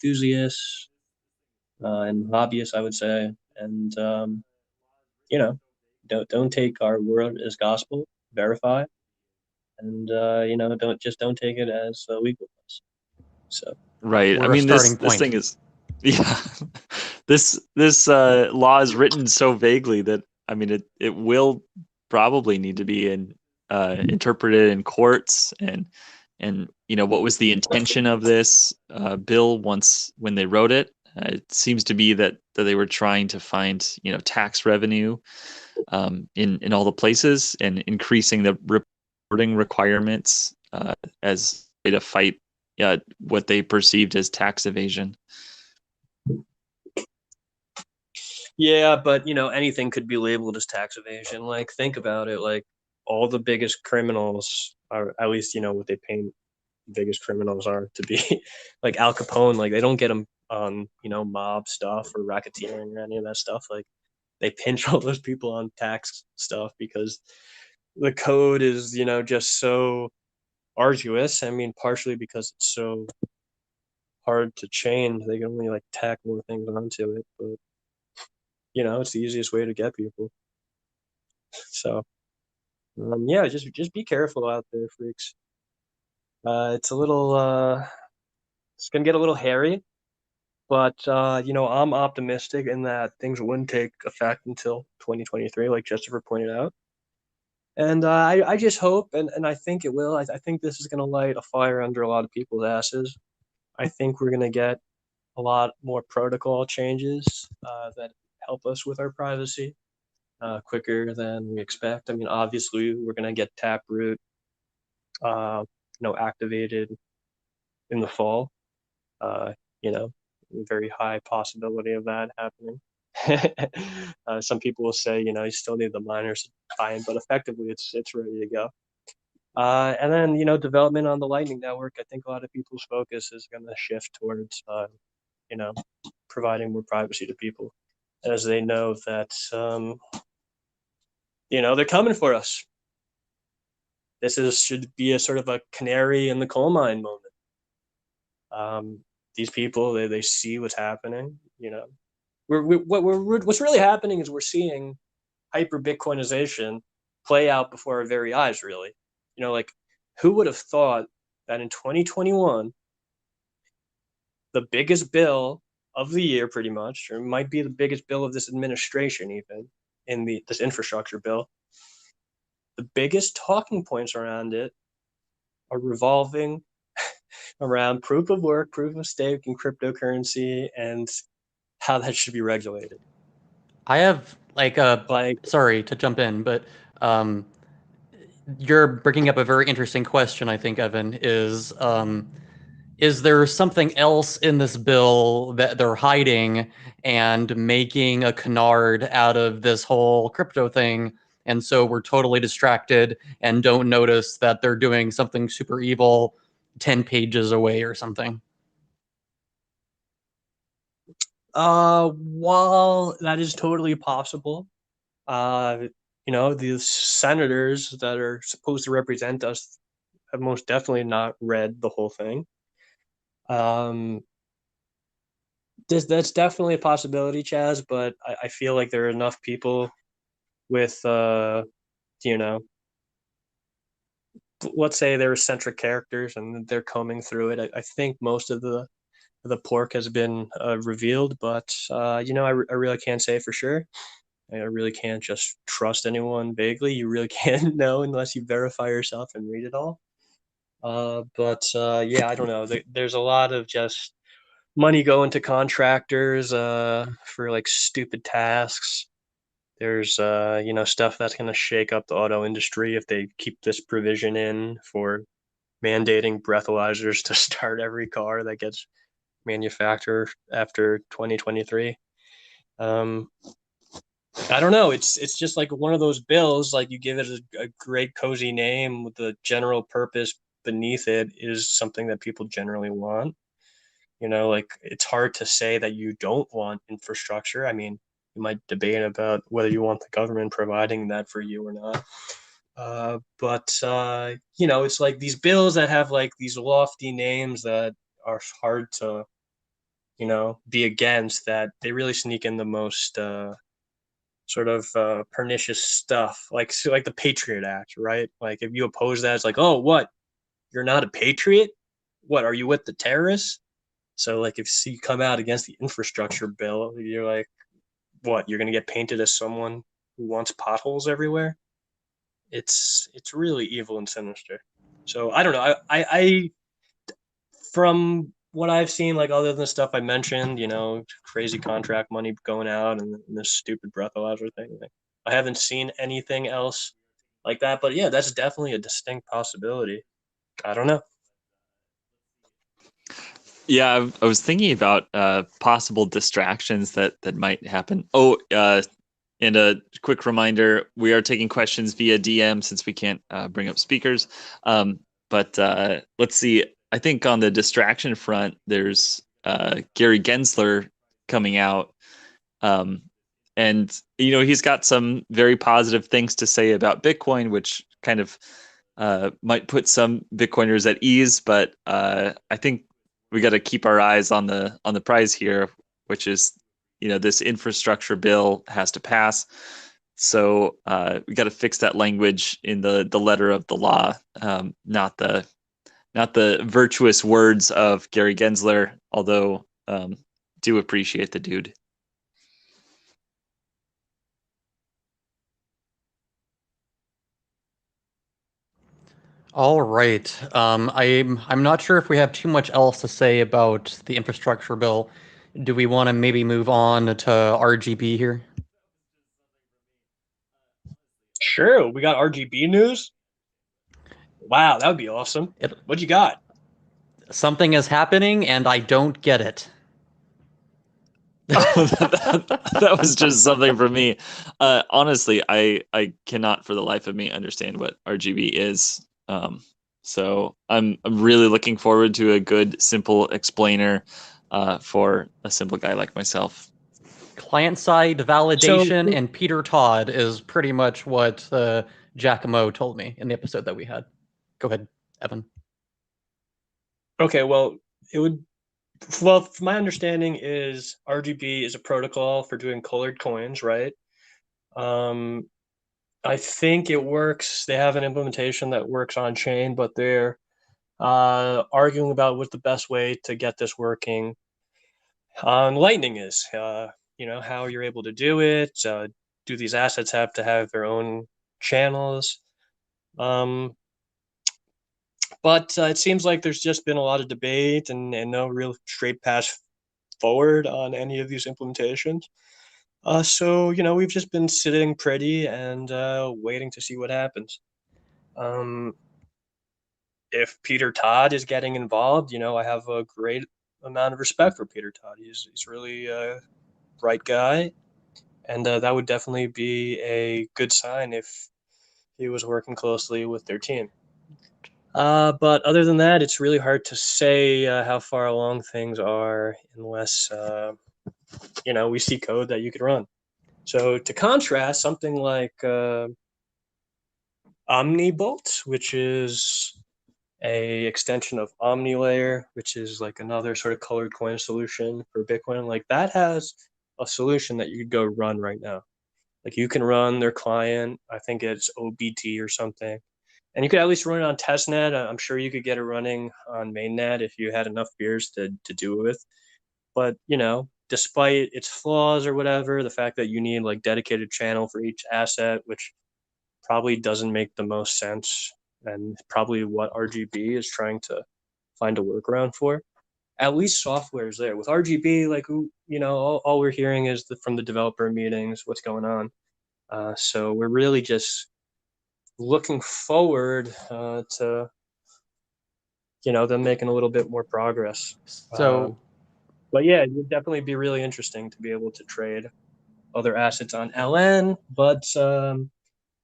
enthusiasts and hobbyists, I would say, and don't take our word as gospel. Verify, and don't take it as legal advice. So right. I mean, this thing is, yeah, this law is written so vaguely that I mean it will probably need to be interpreted in courts and what was the intention of this bill when they wrote it. It seems to be that they were trying to find tax revenue in all the places and increasing the reporting requirements as a way to fight what they perceived as tax evasion. Yeah, but anything could be labeled as tax evasion. Like, think about it. Like, all the biggest criminals are, at least what they paint biggest criminals are to be, like Al Capone. Like, they don't get them on mob stuff or racketeering or any of that stuff. Like, they pinch all those people on tax stuff because the code is just so arduous. I mean, partially because it's so hard to change. They can only tack more things onto it, but it's the easiest way to get people. So, yeah, just be careful out there, freaks. It's gonna get a little hairy, but I'm optimistic in that things wouldn't take effect until 2023, like Christopher pointed out. And I just hope, and I think it will. I think this is gonna light a fire under a lot of people's asses. I think we're gonna get a lot more protocol changes that help us with our privacy quicker than we expect. I mean, obviously, we're going to get Taproot, activated in the fall. Very high possibility of that happening. Some people will say, you still need the miners buy-in, but effectively it's ready to go. And then, development on the Lightning Network. I think a lot of people's focus is going to shift towards, providing more privacy to people, as they know that, they're coming for us. This should be a sort of a canary in the coal mine moment. These people, they see what's happening. What's really happening is we're seeing hyper Bitcoinization play out before our very eyes. Really, like, who would have thought that in 2021, the biggest bill of the year, pretty much, or might be the biggest bill of this administration, even in this infrastructure bill, the biggest talking points around it are revolving around proof of work, proof of stake, and cryptocurrency, and how that should be regulated. I have sorry to jump in, but you're bringing up a very interesting question, I think, Evan, is there something else in this bill that they're hiding and making a canard out of this whole crypto thing? And so we're totally distracted and don't notice that they're doing something super evil 10 pages away or something. While that is totally possible, the senators that are supposed to represent us have most definitely not read the whole thing. That's definitely a possibility, Chaz, but I feel like there are enough people with, let's say they're eccentric characters and they're combing through it. I think most of the pork has been revealed, but I really can't say for sure. I really can't just trust anyone vaguely. You really can't know unless you verify yourself and read it all. Yeah, I don't know. There's a lot of just money going to contractors for like stupid tasks. There's stuff that's going to shake up the auto industry if they keep this provision in for mandating breathalyzers to start every car that gets manufactured after 2023. I don't know. It's just like one of those bills. Like, you give it a great cozy name with the general purpose beneath it is something that people generally want. Like, it's hard to say that you don't want infrastructure. I mean, you might debate about whether you want the government providing that for you or not. It's like these bills that have like these lofty names that are hard to, be against, that they really sneak in the most sort of pernicious stuff, like the Patriot Act, right? Like, if you oppose that, it's like, oh, what? You're not a patriot? What, are you with the terrorists? So, like, if you come out against the infrastructure bill, you're like, what? You're gonna get painted as someone who wants potholes everywhere? It's really evil and sinister. So I don't know. I from what I've seen, like, other than the stuff I mentioned, crazy contract money going out and this stupid breathalyzer thing, like, I haven't seen anything else like that. But yeah, that's definitely a distinct possibility. I don't know. Yeah, I was thinking about possible distractions that might happen. Oh, and a quick reminder, we are taking questions via DM since we can't bring up speakers. But let's see. I think on the distraction front, there's Gary Gensler coming out. And, he's got some very positive things to say about Bitcoin, which kind of might put some Bitcoiners at ease. But I think we got to keep our eyes on the prize here, which is, this infrastructure bill has to pass. So we got to fix that language in the letter of the law, not the virtuous words of Gary Gensler, although do appreciate the dude. All right. I'm not sure if we have too much else to say about the infrastructure bill. Do we want to maybe move on to RGB here? Sure. We got RGB news. Wow, that would be awesome. What you got? Something is happening, and I don't get it. That was just something for me. Honestly, I cannot for the life of me understand what RGB is. So I'm really looking forward to a good, simple explainer for a simple guy like myself. Client-side validation and Peter Todd is pretty much what Giacomo told me in the episode that we had. Go ahead, Evan. Okay, well, from my understanding is RGB is a protocol for doing colored coins, right? I think it works. They have an implementation that works on chain, but they're arguing about what the best way to get this working on Lightning is. How you're able to do it. Do these assets have to have their own channels? But it seems like there's just been a lot of debate and no real straight path forward on any of these implementations. So, we've just been sitting pretty and waiting to see what happens. If Peter Todd is getting involved, I have a great amount of respect for Peter Todd. He's really a bright guy, and that would definitely be a good sign if he was working closely with their team. But other than that, it's really hard to say how far along things are unless we see code that you could run. So to contrast, something like OmniBolt, which is a extension of OmniLayer, which is like another sort of colored coin solution for Bitcoin, like that has a solution that you could go run right now. Like you can run their client, I think it's OBT or something, and you could at least run it on testnet. I'm sure you could get it running on mainnet if you had enough beers to do it with. But despite its flaws or whatever, the fact that you need like dedicated channel for each asset, which probably doesn't make the most sense, and probably what RGB is trying to find a workaround for. At least software is there. With RGB, like all we're hearing is from the developer meetings, what's going on. So we're really just looking forward to them making a little bit more progress. So, but yeah, it would definitely be really interesting to be able to trade other assets on LN, but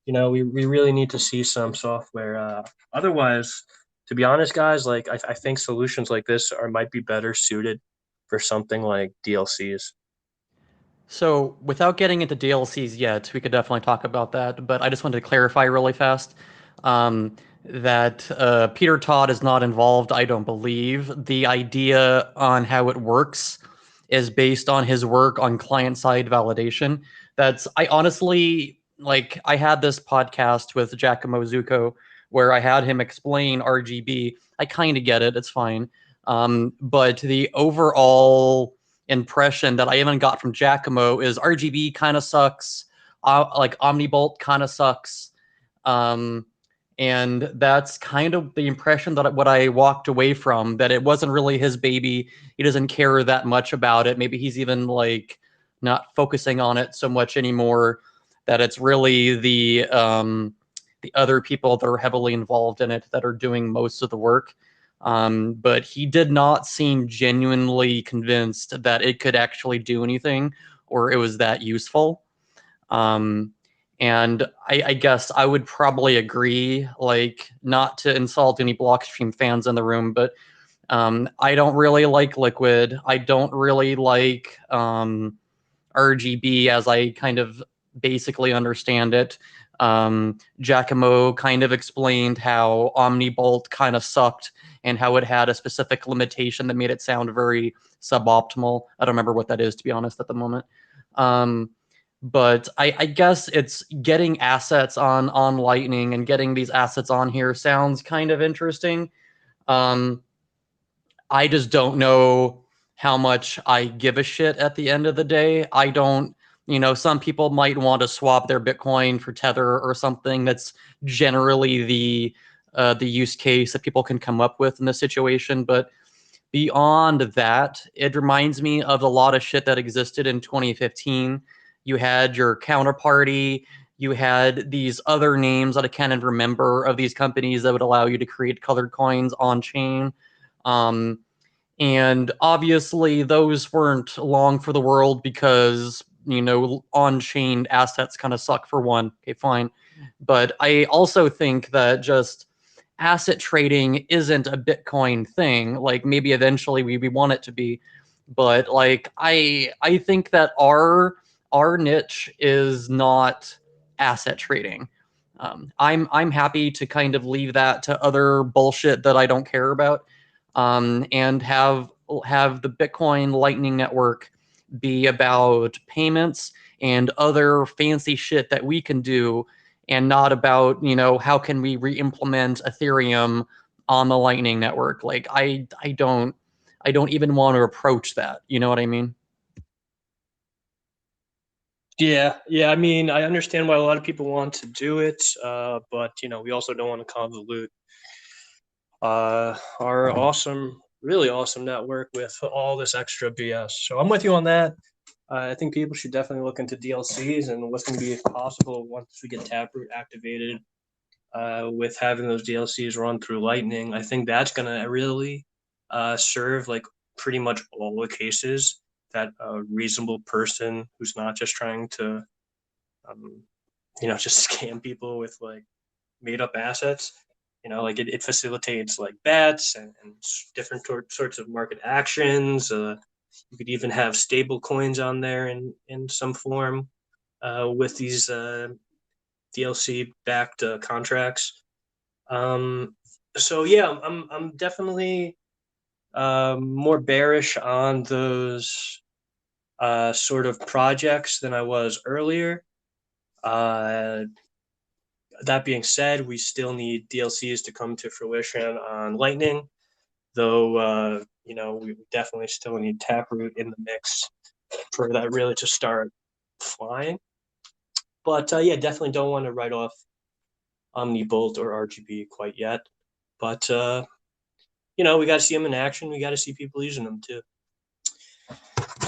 we really need to see some software. Otherwise, to be honest, guys, like I think solutions like this might be better suited for something like DLCs. So without getting into DLCs yet, we could definitely talk about that. But I just wanted to clarify really fast that Peter Todd is not involved, I don't believe. The idea on how it works is based on his work on client-side validation. I honestly, like, I had this podcast with Giacomo Zucco where I had him explain RGB. I kind of get it. It's fine. But the overall impression that I even got from Giacomo is RGB kind of sucks. Like OmniBolt kind of sucks. And that's kind of the impression that what I walked away from, that it wasn't really his baby. He doesn't care that much about it. Maybe he's even like not focusing on it so much anymore, that it's really the other people that are heavily involved in it that are doing most of the work. But he did not seem genuinely convinced that it could actually do anything or it was that useful. And I guess I would probably agree, like, not to insult any Blockstream fans in the room, but I don't really like Liquid. I don't really like RGB as I kind of basically understand it. Giacomo kind of explained how OmniBolt kind of sucked and how it had a specific limitation that made it sound very suboptimal. I don't remember what that is, to be honest, at the moment. But I guess it's getting assets on Lightning and getting these assets on here sounds kind of interesting. I just don't know how much I give a shit at the end of the day. I don't, some people might want to swap their Bitcoin for Tether or something. That's generally the use case that people can come up with in this situation. But beyond that, it reminds me of a lot of shit that existed in 2015. You had your Counterparty. You had these other names that I can't even remember of these companies that would allow you to create colored coins on chain. And obviously those weren't long for the world because, on-chain assets kind of suck for one. Okay, fine. But I also think that just asset trading isn't a Bitcoin thing. Like, maybe eventually we want it to be. But like I think that our niche is not asset trading. I'm happy to kind of leave that to other bullshit that I don't care about, and have the Bitcoin Lightning Network be about payments and other fancy shit that we can do, and not about how can we re-implement Ethereum on the Lightning Network. Like I don't even want to approach that. You know what I mean? Yeah. I mean, I understand why a lot of people want to do it, but we also don't want to convolute our really awesome network with all this extra BS. So I'm with you on that. I think people should definitely look into DLCs and what's going to be possible once we get Taproot activated, with having those DLCs run through Lightning. I think that's going to really serve like pretty much all the cases that a reasonable person who's not just trying to, just scam people with like made up assets. Like it facilitates like bets and different sorts of market actions. You could even have stable coins on there in some form, with these DLC backed contracts. So yeah, I'm definitely more bearish on those sort of projects than I was earlier. That being said, we still need DLCs to come to fruition on Lightning, though. We definitely still need Taproot in the mix for that really to start flying. But yeah, definitely don't want to write off Omnibolt or RGB quite yet. But we got to see them in action. We got to see people using them too.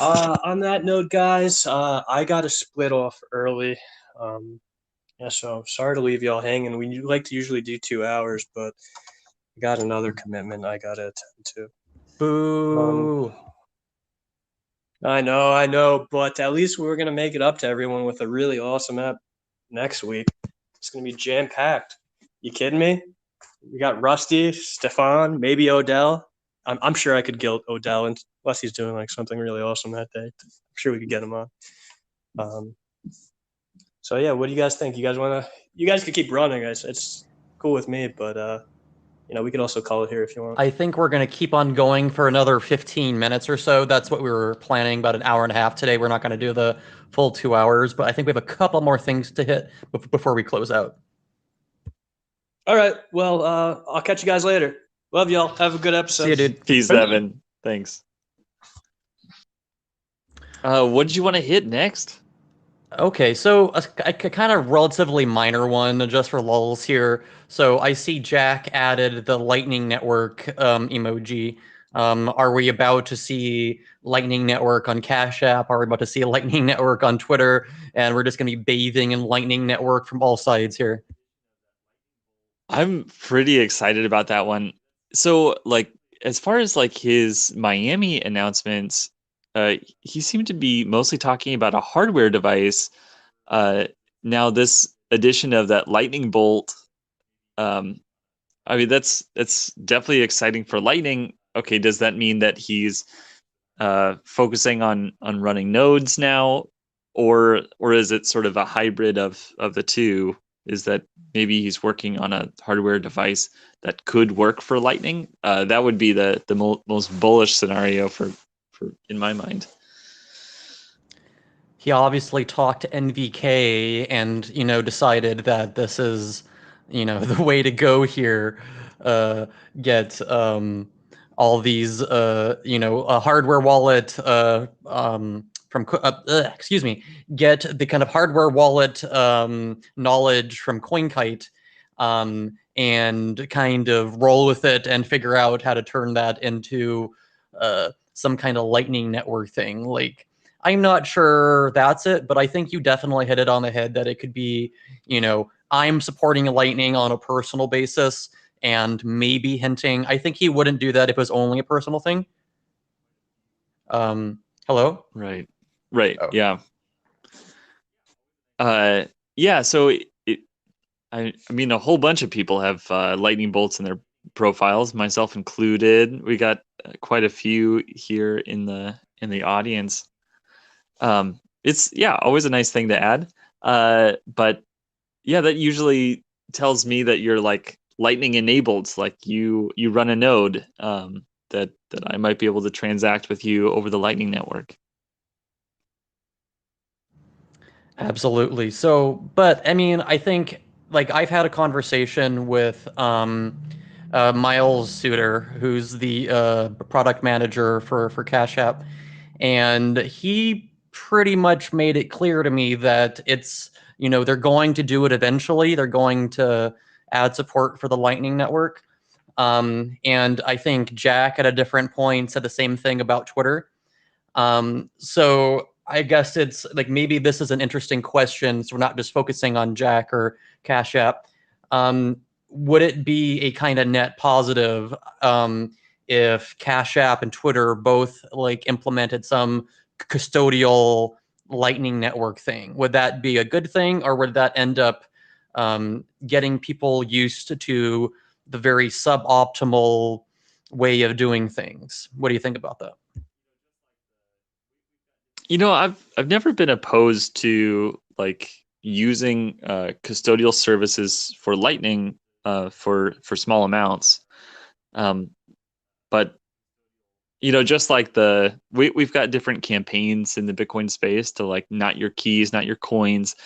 On that note, guys, I got to split off early. Yeah, so sorry to leave y'all hanging. We like to usually do 2 hours, but I got another commitment I got to attend to. Boo. I know, but at least we're going to make it up to everyone with a really awesome app next week. It's going to be jam-packed. You kidding me? We got Rusty, Stefan, maybe Odell. I'm sure I could guilt Odell unless he's doing like something really awesome that day. I'm sure we could get him on. So yeah, what do you guys think? You guys could keep running, guys. It's cool with me, but we could also call it here if you want. I think we're going to keep on going for another 15 minutes or so. That's what we were planning, about an hour and a half today. We're not going to do the full 2 hours, but I think we have a couple more things to hit before we close out. All right. Well, I'll catch you guys later. Love y'all. Have a good episode. See you, dude. Peace, Evan. Thanks. What did you want to hit next? Okay, so a kind of relatively minor one, just for lulls here. So I see Jack added the Lightning Network emoji. Are we about to see Lightning Network on Cash App? Are we about to see a Lightning Network on Twitter? And we're just going to be bathing in Lightning Network from all sides here. I'm pretty excited about that one. So, like, as far as like his Miami announcements, he seemed to be mostly talking about a hardware device. Now this addition of that Lightning Bolt, I mean that's definitely exciting for Lightning. Okay, does that mean that he's focusing on running nodes now, or is it sort of a hybrid of the two? Is that maybe he's working on a hardware device that could work for Lightning? That would be the most bullish scenario for in my mind. He obviously talked to NVK and decided that this is the way to go here. Get all these a hardware wallet from get the kind of hardware wallet knowledge from CoinKite, and kind of roll with it and figure out how to turn that into some kind of Lightning Network thing. Like, I'm not sure that's it, but I think you definitely hit it on the head that it could be, I'm supporting Lightning on a personal basis and maybe hinting. I think he wouldn't do that if it was only a personal thing. Hello? Right. Oh. Yeah. Yeah. So I mean, a whole bunch of people have lightning bolts in their profiles, myself included. We got quite a few here in the audience. It's always a nice thing to add. But yeah, that usually tells me that you're like lightning enabled, like you run a node that I might be able to transact with you over the Lightning Network. Absolutely. So, but I mean, I think like I've had a conversation with Miles Suter, who's the product manager for Cash App, and he pretty much made it clear to me that it's, they're going to do it eventually. They're going to add support for the Lightning Network. And I think Jack at a different point said the same thing about Twitter. So I guess it's like maybe this is an interesting question. So we're not just focusing on Jack or Cash App. Would it be a kind of net positive if Cash App and Twitter both like implemented some custodial Lightning Network thing? Would that be a good thing, or would that end up getting people used to the very suboptimal way of doing things? What do you think about that? I've never been opposed to like using custodial services for Lightning for small amounts. But just like we've got different campaigns in the Bitcoin space to like not your keys, not your coins,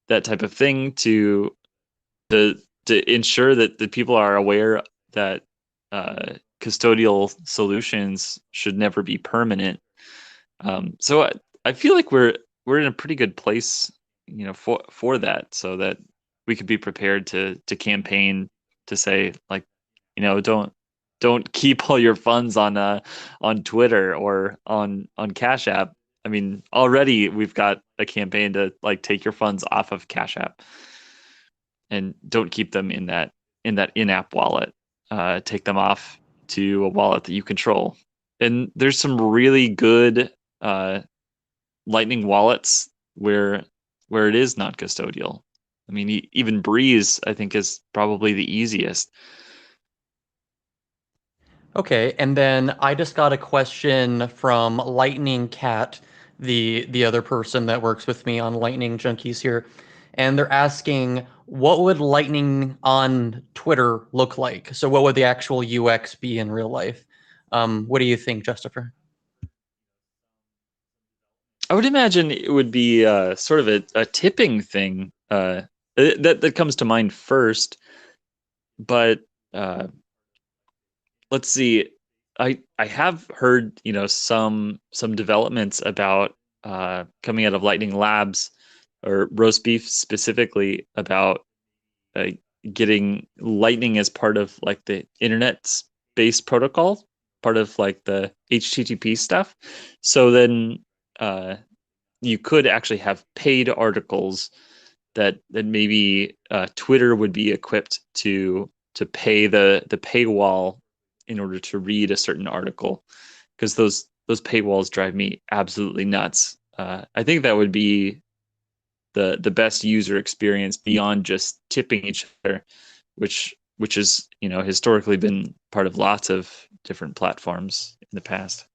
that type of thing to ensure that the people are aware that custodial solutions should never be permanent. So I feel like we're in a pretty good place, for that, so that we could be prepared to campaign to say like, don't keep all your funds on Twitter or on Cash App. I mean, already we've got a campaign to like take your funds off of Cash App and don't keep them in that in-app wallet. Take them off to a wallet that you control. And there's some really good Lightning wallets where it is not custodial. I mean, even Breeze, I think, is probably the easiest. Okay, and then I just got a question from Lightning Cat, the other person that works with me on Lightning Junkies here, and they're asking what would Lightning on Twitter look like? So what would the actual UX be in real life? What do you think, Justifer? I would imagine it would be sort of a tipping thing that comes to mind first. But let's see. I have heard some developments about coming out of Lightning Labs or Roast Beef specifically about uh, getting Lightning as part of like the internet space protocol, part of like the HTTP stuff. So then you could actually have paid articles that maybe Twitter would be equipped to pay the paywall in order to read a certain article, because those paywalls drive me absolutely nuts. I think that would be the best user experience beyond just tipping each other, which has historically been part of lots of different platforms in the past.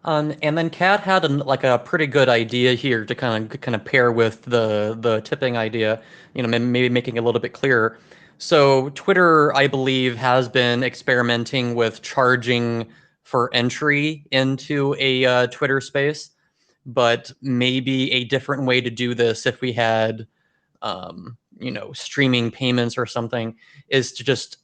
And then Kat had like a pretty good idea here to kind of pair with the tipping idea, maybe making it a little bit clearer. So Twitter, I believe, has been experimenting with charging for entry into a Twitter space, but maybe a different way to do this if we had, streaming payments or something, is to just,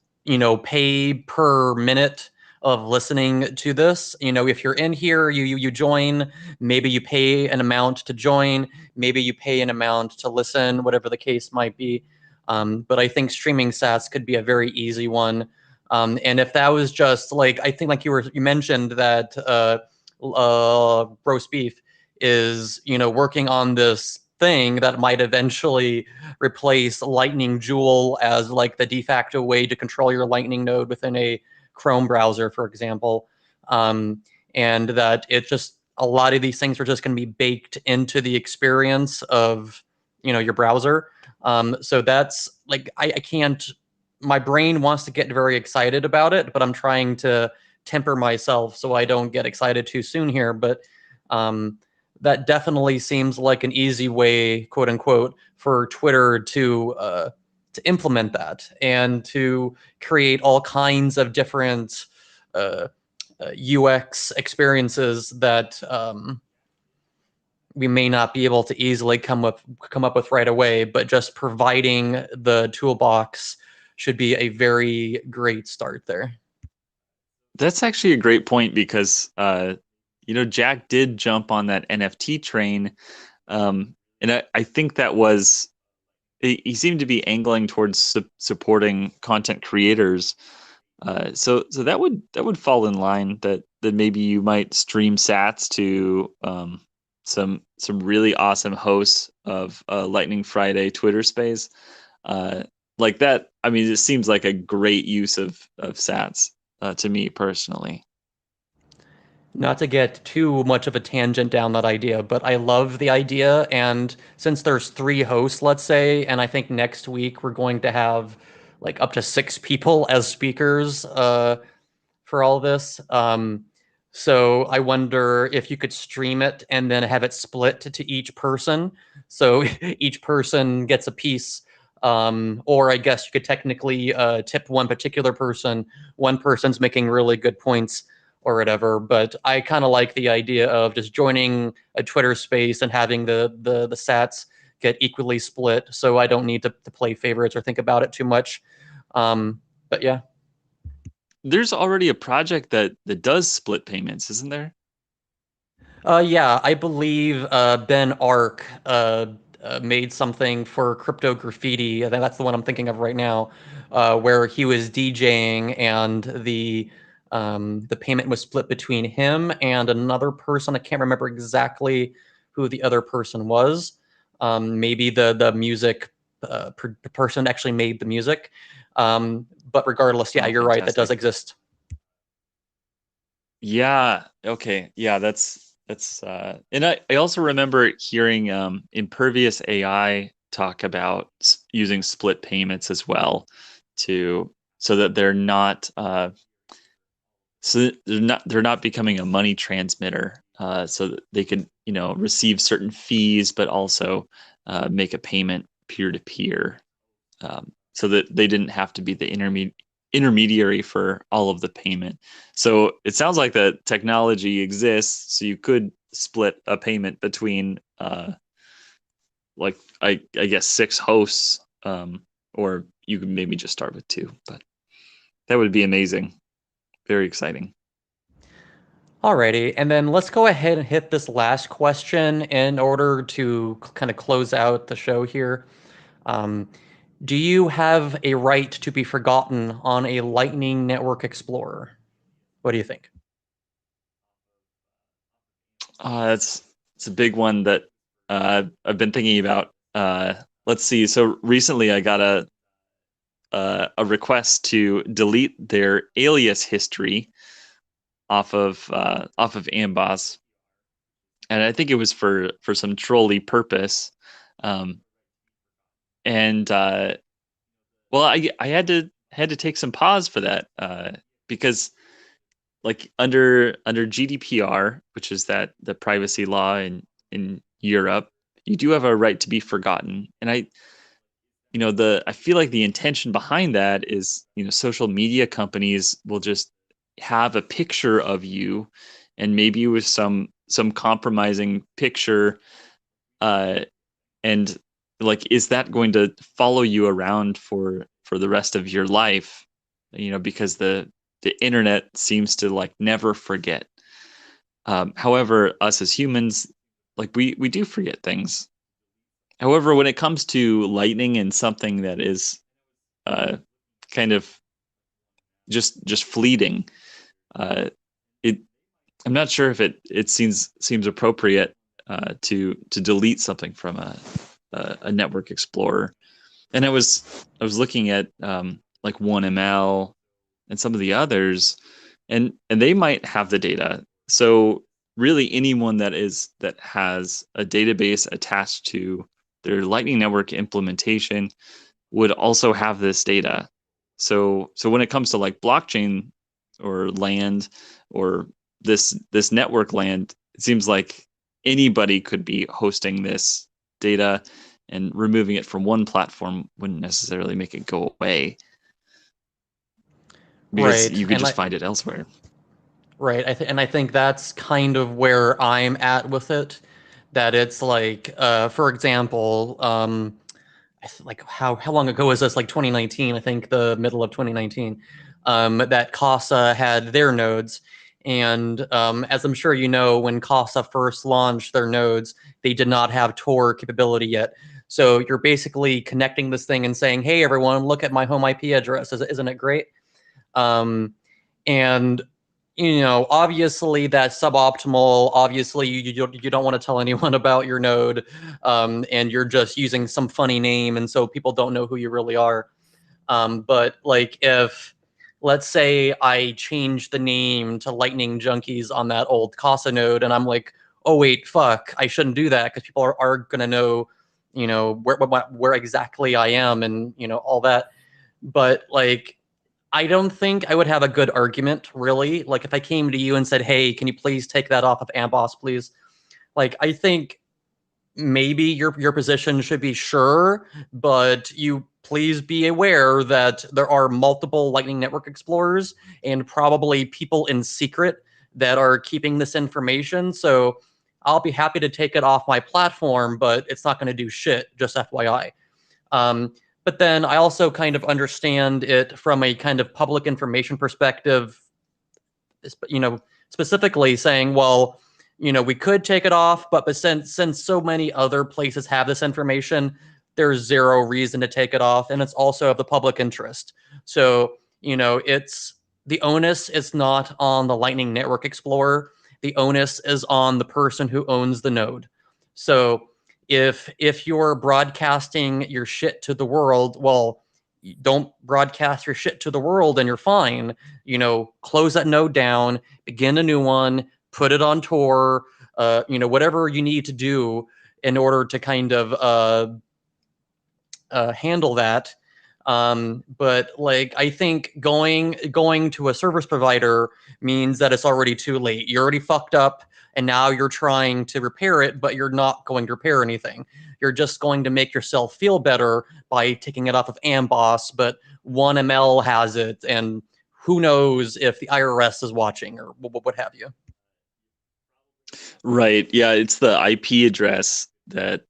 pay per minute of listening to this. If you're in here, you join, maybe you pay an amount to join, maybe you pay an amount to listen, whatever the case might be. But I think streaming sats could be a very easy one. And if that was just like, I think like you mentioned that Roast Beef is, working on this thing that might eventually replace Lightning Joule as like the de facto way to control your Lightning node within a Chrome browser, for example. and that it just a lot of these things are just going to be baked into the experience of your browser. So that's like I can't. My brain wants to get very excited about it, but I'm trying to temper myself so I don't get excited too soon here. But that definitely seems like an easy way, quote unquote, for Twitter to implement that and to create all kinds of different UX experiences that we may not be able to easily come up with right away, but just providing the toolbox should be a very great start there. That's actually a great point because Jack did jump on that NFT train, and I think that was he seemed to be angling towards supporting content creators. So that would fall in line that maybe you might stream sats to some really awesome hosts of Lightning Friday Twitter Space. Like that, I mean, it seems like a great use of sats to me personally. Not to get too much of a tangent down that idea, but I love the idea. And since there's 3 hosts, let's say, and I think next week we're going to have like up to 6 people as speakers for all this. So I wonder if you could stream it and then have it split to each person. So each person gets a piece. Or I guess you could technically tip one particular person. One person's making really good points or whatever. But I kind of like the idea of just joining a Twitter space and having the sats get equally split. So I don't need to play favorites or think about it too much. But yeah. There's already a project that does split payments, isn't there? Yeah, I believe Ben Ark made something for Crypto Graffiti. I think that's the one I'm thinking of right now, where he was DJing and the payment was split between him and another person. I can't remember exactly who the other person was. Maybe the music person actually made the music. But regardless, yeah, you're right. That does exist. Yeah. Okay. Yeah. That's and I also remember hearing Impervious AI talk about using split payments as well so that they're not they're not becoming a money transmitter, so that they could receive certain fees but also make a payment peer to peer, so that they didn't have to be the intermediary for all of the payment. So it sounds like the technology exists, so you could split a payment between like I guess 6 hosts, or you could maybe just start with 2, but that would be amazing. Very exciting. Alrighty, and then let's go ahead and hit this last question in order to kind of close out the show here. Do you have a right to be forgotten on a Lightning Network Explorer? What do you think? It's a big one that I've been thinking about. Let's see. So recently, I got a request to delete their alias history off of Amboss, and I think it was for some trolley purpose. And well, I had to take some pause for that, because like under GDPR, which is the privacy law in Europe, you do have a right to be forgotten. And I feel like the intention behind that is, social media companies will just have a picture of you, and maybe with some compromising picture, and like, is that going to follow you around for the rest of your life? Because the internet seems to like never forget. However, us as humans, like we do forget things. However, when it comes to Lightning and something that is kind of just fleeting, I'm not sure if it seems appropriate to delete something from a network explorer. And I was looking at like 1ML and some of the others, and they might have the data. So really anyone that has a database attached to their Lightning Network implementation would also have this data. So when it comes to like blockchain or land or this network land, it seems like anybody could be hosting this data, and removing it from one platform wouldn't necessarily make it go away, because you could just find it elsewhere. Right. I think that's kind of where I'm at with it. That it's like, for example, like how long ago was this? Like 2019, I think the middle of 2019, that Casa had their nodes. And as I'm sure you know, when Casa first launched their nodes, they did not have Tor capability yet. So you're basically connecting this thing and saying, hey, everyone, look at my home IP address. Isn't it great? And obviously that's suboptimal. Obviously, you don't want to tell anyone about your node, and you're just using some funny name, and so people don't know who you really are. But like, if let's say I change the name to Lightning Junkies on that old Casa node, and I'm like, oh wait, fuck, I shouldn't do that because people are gonna know, where exactly I am, and all that. But like, I don't think I would have a good argument, really. Like, if I came to you and said, hey, can you please take that off of Amboss, please? Like, I think maybe your position should be sure, but you please be aware that there are multiple Lightning Network explorers and probably people in secret that are keeping this information. So I'll be happy to take it off my platform, but it's not going to do shit, just FYI. But then I also kind of understand it from a kind of public information perspective, specifically saying, well, we could take it off, but since so many other places have this information, there's zero reason to take it off, and it's also of the public interest. So, it's the onus is not on the Lightning Network Explorer. The onus is on the person who owns the node. So if you're broadcasting your shit to the world, well, don't broadcast your shit to the world and you're fine. Close that node down, begin a new one, put it on Tor, whatever you need to do in order to kind of handle that. But like, I think going to a service provider means that it's already too late. You're already fucked up, and now you're trying to repair it, but you're not going to repair anything. You're just going to make yourself feel better by taking it off of Amboss, but 1ML has it, and who knows if the IRS is watching or what have you. Right. Yeah, it's the IP address that,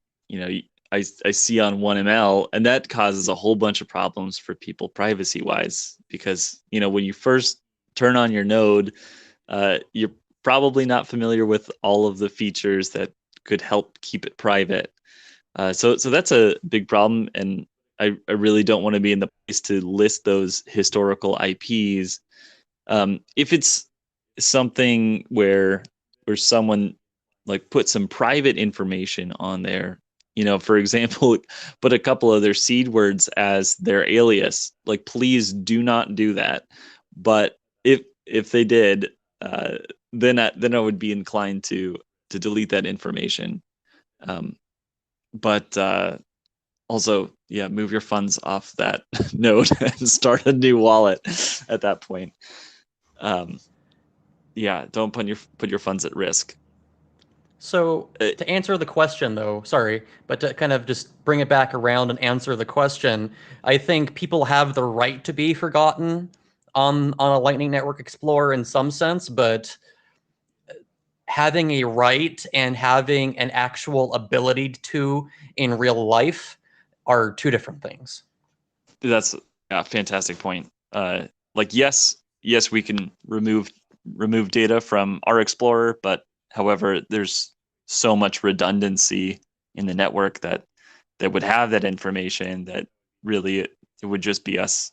I see on 1ML, and that causes a whole bunch of problems for people privacy-wise, because, when you first turn on your node, you're probably not familiar with all of the features that could help keep it private. So that's a big problem, and I really don't want to be in the place to list those historical IPs. If it's something where someone like put some private information on there, for example, put a couple of their seed words as their alias, like, please do not do that. But if they did, then I would be inclined to delete that information. But also, yeah, move your funds off that node and start a new wallet at that point. Yeah, don't put your funds at risk. So to answer the question, though, sorry, but to kind of just bring it back around and answer the question, I think people have the right to be forgotten on a Lightning Network Explorer in some sense, but having a right and having an actual ability to in real life are two different things. That's a fantastic point. Like, yes, we can remove data from our Explorer, but however, there's so much redundancy in the network that would have that information that really it would just be us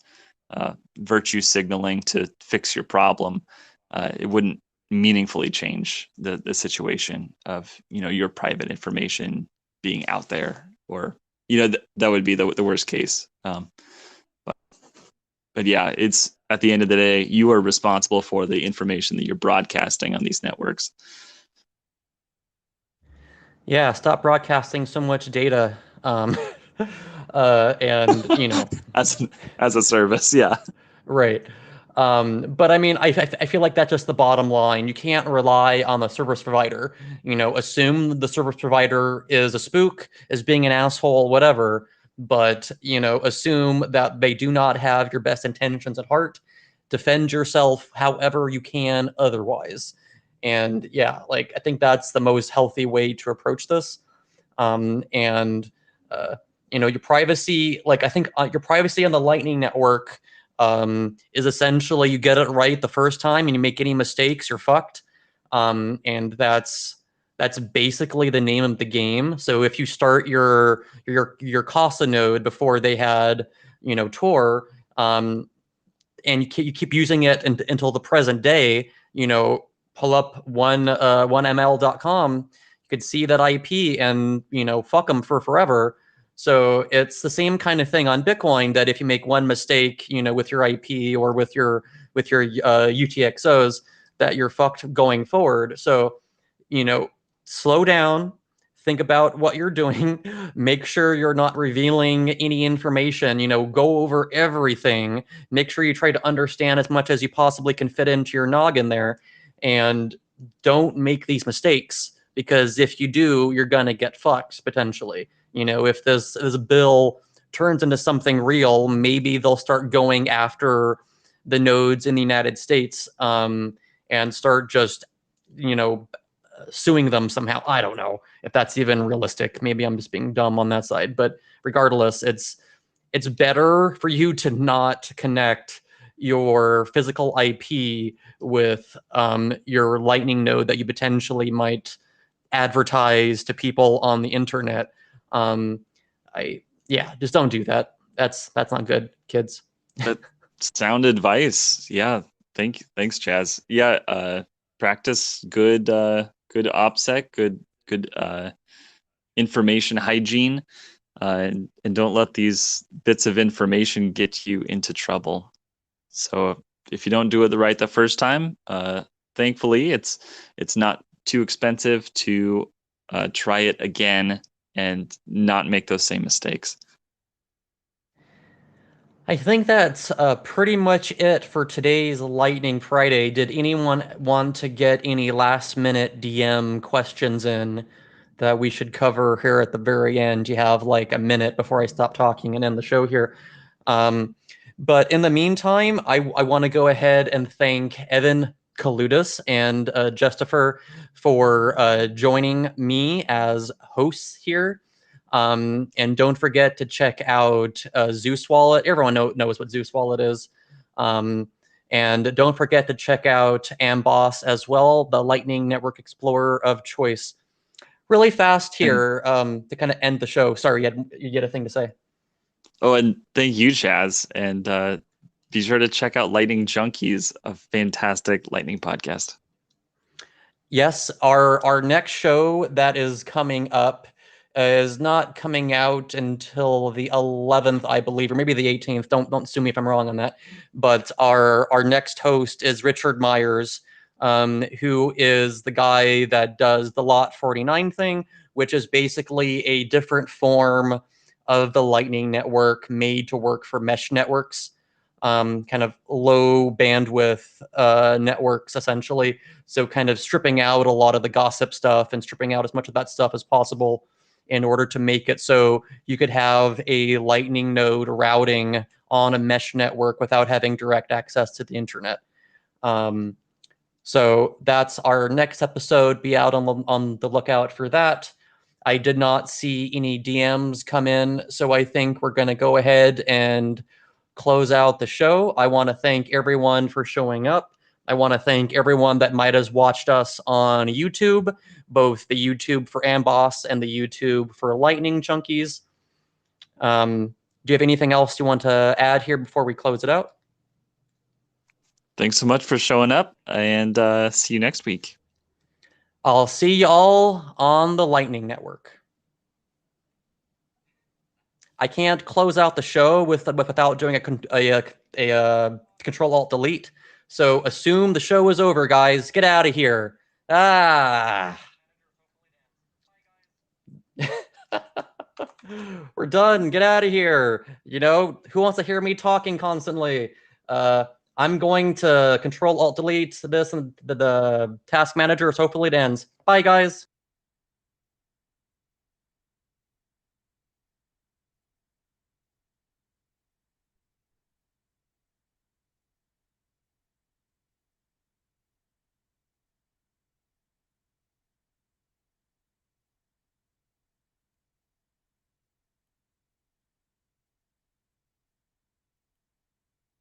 virtue signaling to fix your problem. It wouldn't meaningfully change the situation of your private information being out there, or that would be the worst case. But but yeah, it's at the end of the day, you are responsible for the information that you're broadcasting on these networks. Yeah, stop broadcasting so much data. And as a service, yeah. Right. But I mean, I feel like that's just the bottom line. You can't rely on the service provider. Assume the service provider is a spook, is being an asshole, whatever. But assume that they do not have your best intentions at heart. Defend yourself however you can otherwise. And yeah, like I think that's the most healthy way to approach this. And your privacy, like I think your privacy on the Lightning Network is essentially you get it right the first time and you make any mistakes, you're fucked. And that's basically the name of the game. So if you start your Casa node before they had Tor, and you keep using it until the present day, pull up 1ml.com, you could see that IP and fuck them for forever. So it's the same kind of thing on Bitcoin, that if you make one mistake, with your IP or with your UTXOs, that you're fucked going forward. So, slow down, think about what you're doing, make sure you're not revealing any information, go over everything, make sure you try to understand as much as you possibly can fit into your noggin there, and don't make these mistakes, because if you do, you're going to get fucked potentially. If this bill turns into something real, maybe they'll start going after the nodes in the United States, and start just, suing them somehow. I don't know if that's even realistic. Maybe I'm just being dumb on that side. But regardless, it's better for you to not connect your physical IP with your Lightning node that you potentially might advertise to people on the internet. Just don't do that. That's not good, kids. But sound advice. Yeah. Thanks, Chaz. Yeah. Practice good OPSEC, good information hygiene, and don't let these bits of information get you into trouble. So if you don't do it right the first time, thankfully it's not too expensive to try it again and not make those same mistakes. I think that's pretty much it for today's Lightning Friday. Did anyone want to get any last-minute DM questions in that we should cover here at the very end? You have like a minute before I stop talking and end the show here. But in the meantime, I want to go ahead and thank Evan Kaludis and Justifer for joining me as hosts here. And don't forget to check out Zeus Wallet. Everyone knows what Zeus Wallet is. And don't forget to check out Amboss as well, the Lightning Network Explorer of choice. Really fast here to kind of end the show. Sorry, you had a thing to say. Oh, and thank you, Chaz. And be sure to check out Lightning Junkies, a fantastic Lightning podcast. Yes, our next show that is coming up is not coming out until the 11th, I believe, or maybe the 18th. Don't sue me if I'm wrong on that. But our next host is Richard Myers, who is the guy that does the Lot 49 thing, which is basically a different form of the Lightning Network made to work for mesh networks, kind of low bandwidth networks, essentially. So kind of stripping out a lot of the gossip stuff and stripping out as much of that stuff as possible in order to make it so you could have a Lightning node routing on a mesh network without having direct access to the internet. So that's our next episode. Be out on the lookout for that. I did not see any DMs come in, so I think we're going to go ahead and close out the show. I want to thank everyone for showing up. I want to thank everyone that might have watched us on YouTube, both the YouTube for Amboss and the YouTube for Lightning Junkies. Do you have anything else you want to add here before we close it out? Thanks so much for showing up, and see you next week. I'll see y'all on the Lightning Network. I can't close out the show without doing a Control Alt Delete. So assume the show is over, guys. Get out of here. Ah. We're done. Get out of here. You know, who wants to hear me talking constantly? I'm going to Control Alt Delete this and the task manager, so hopefully it ends. Bye, guys.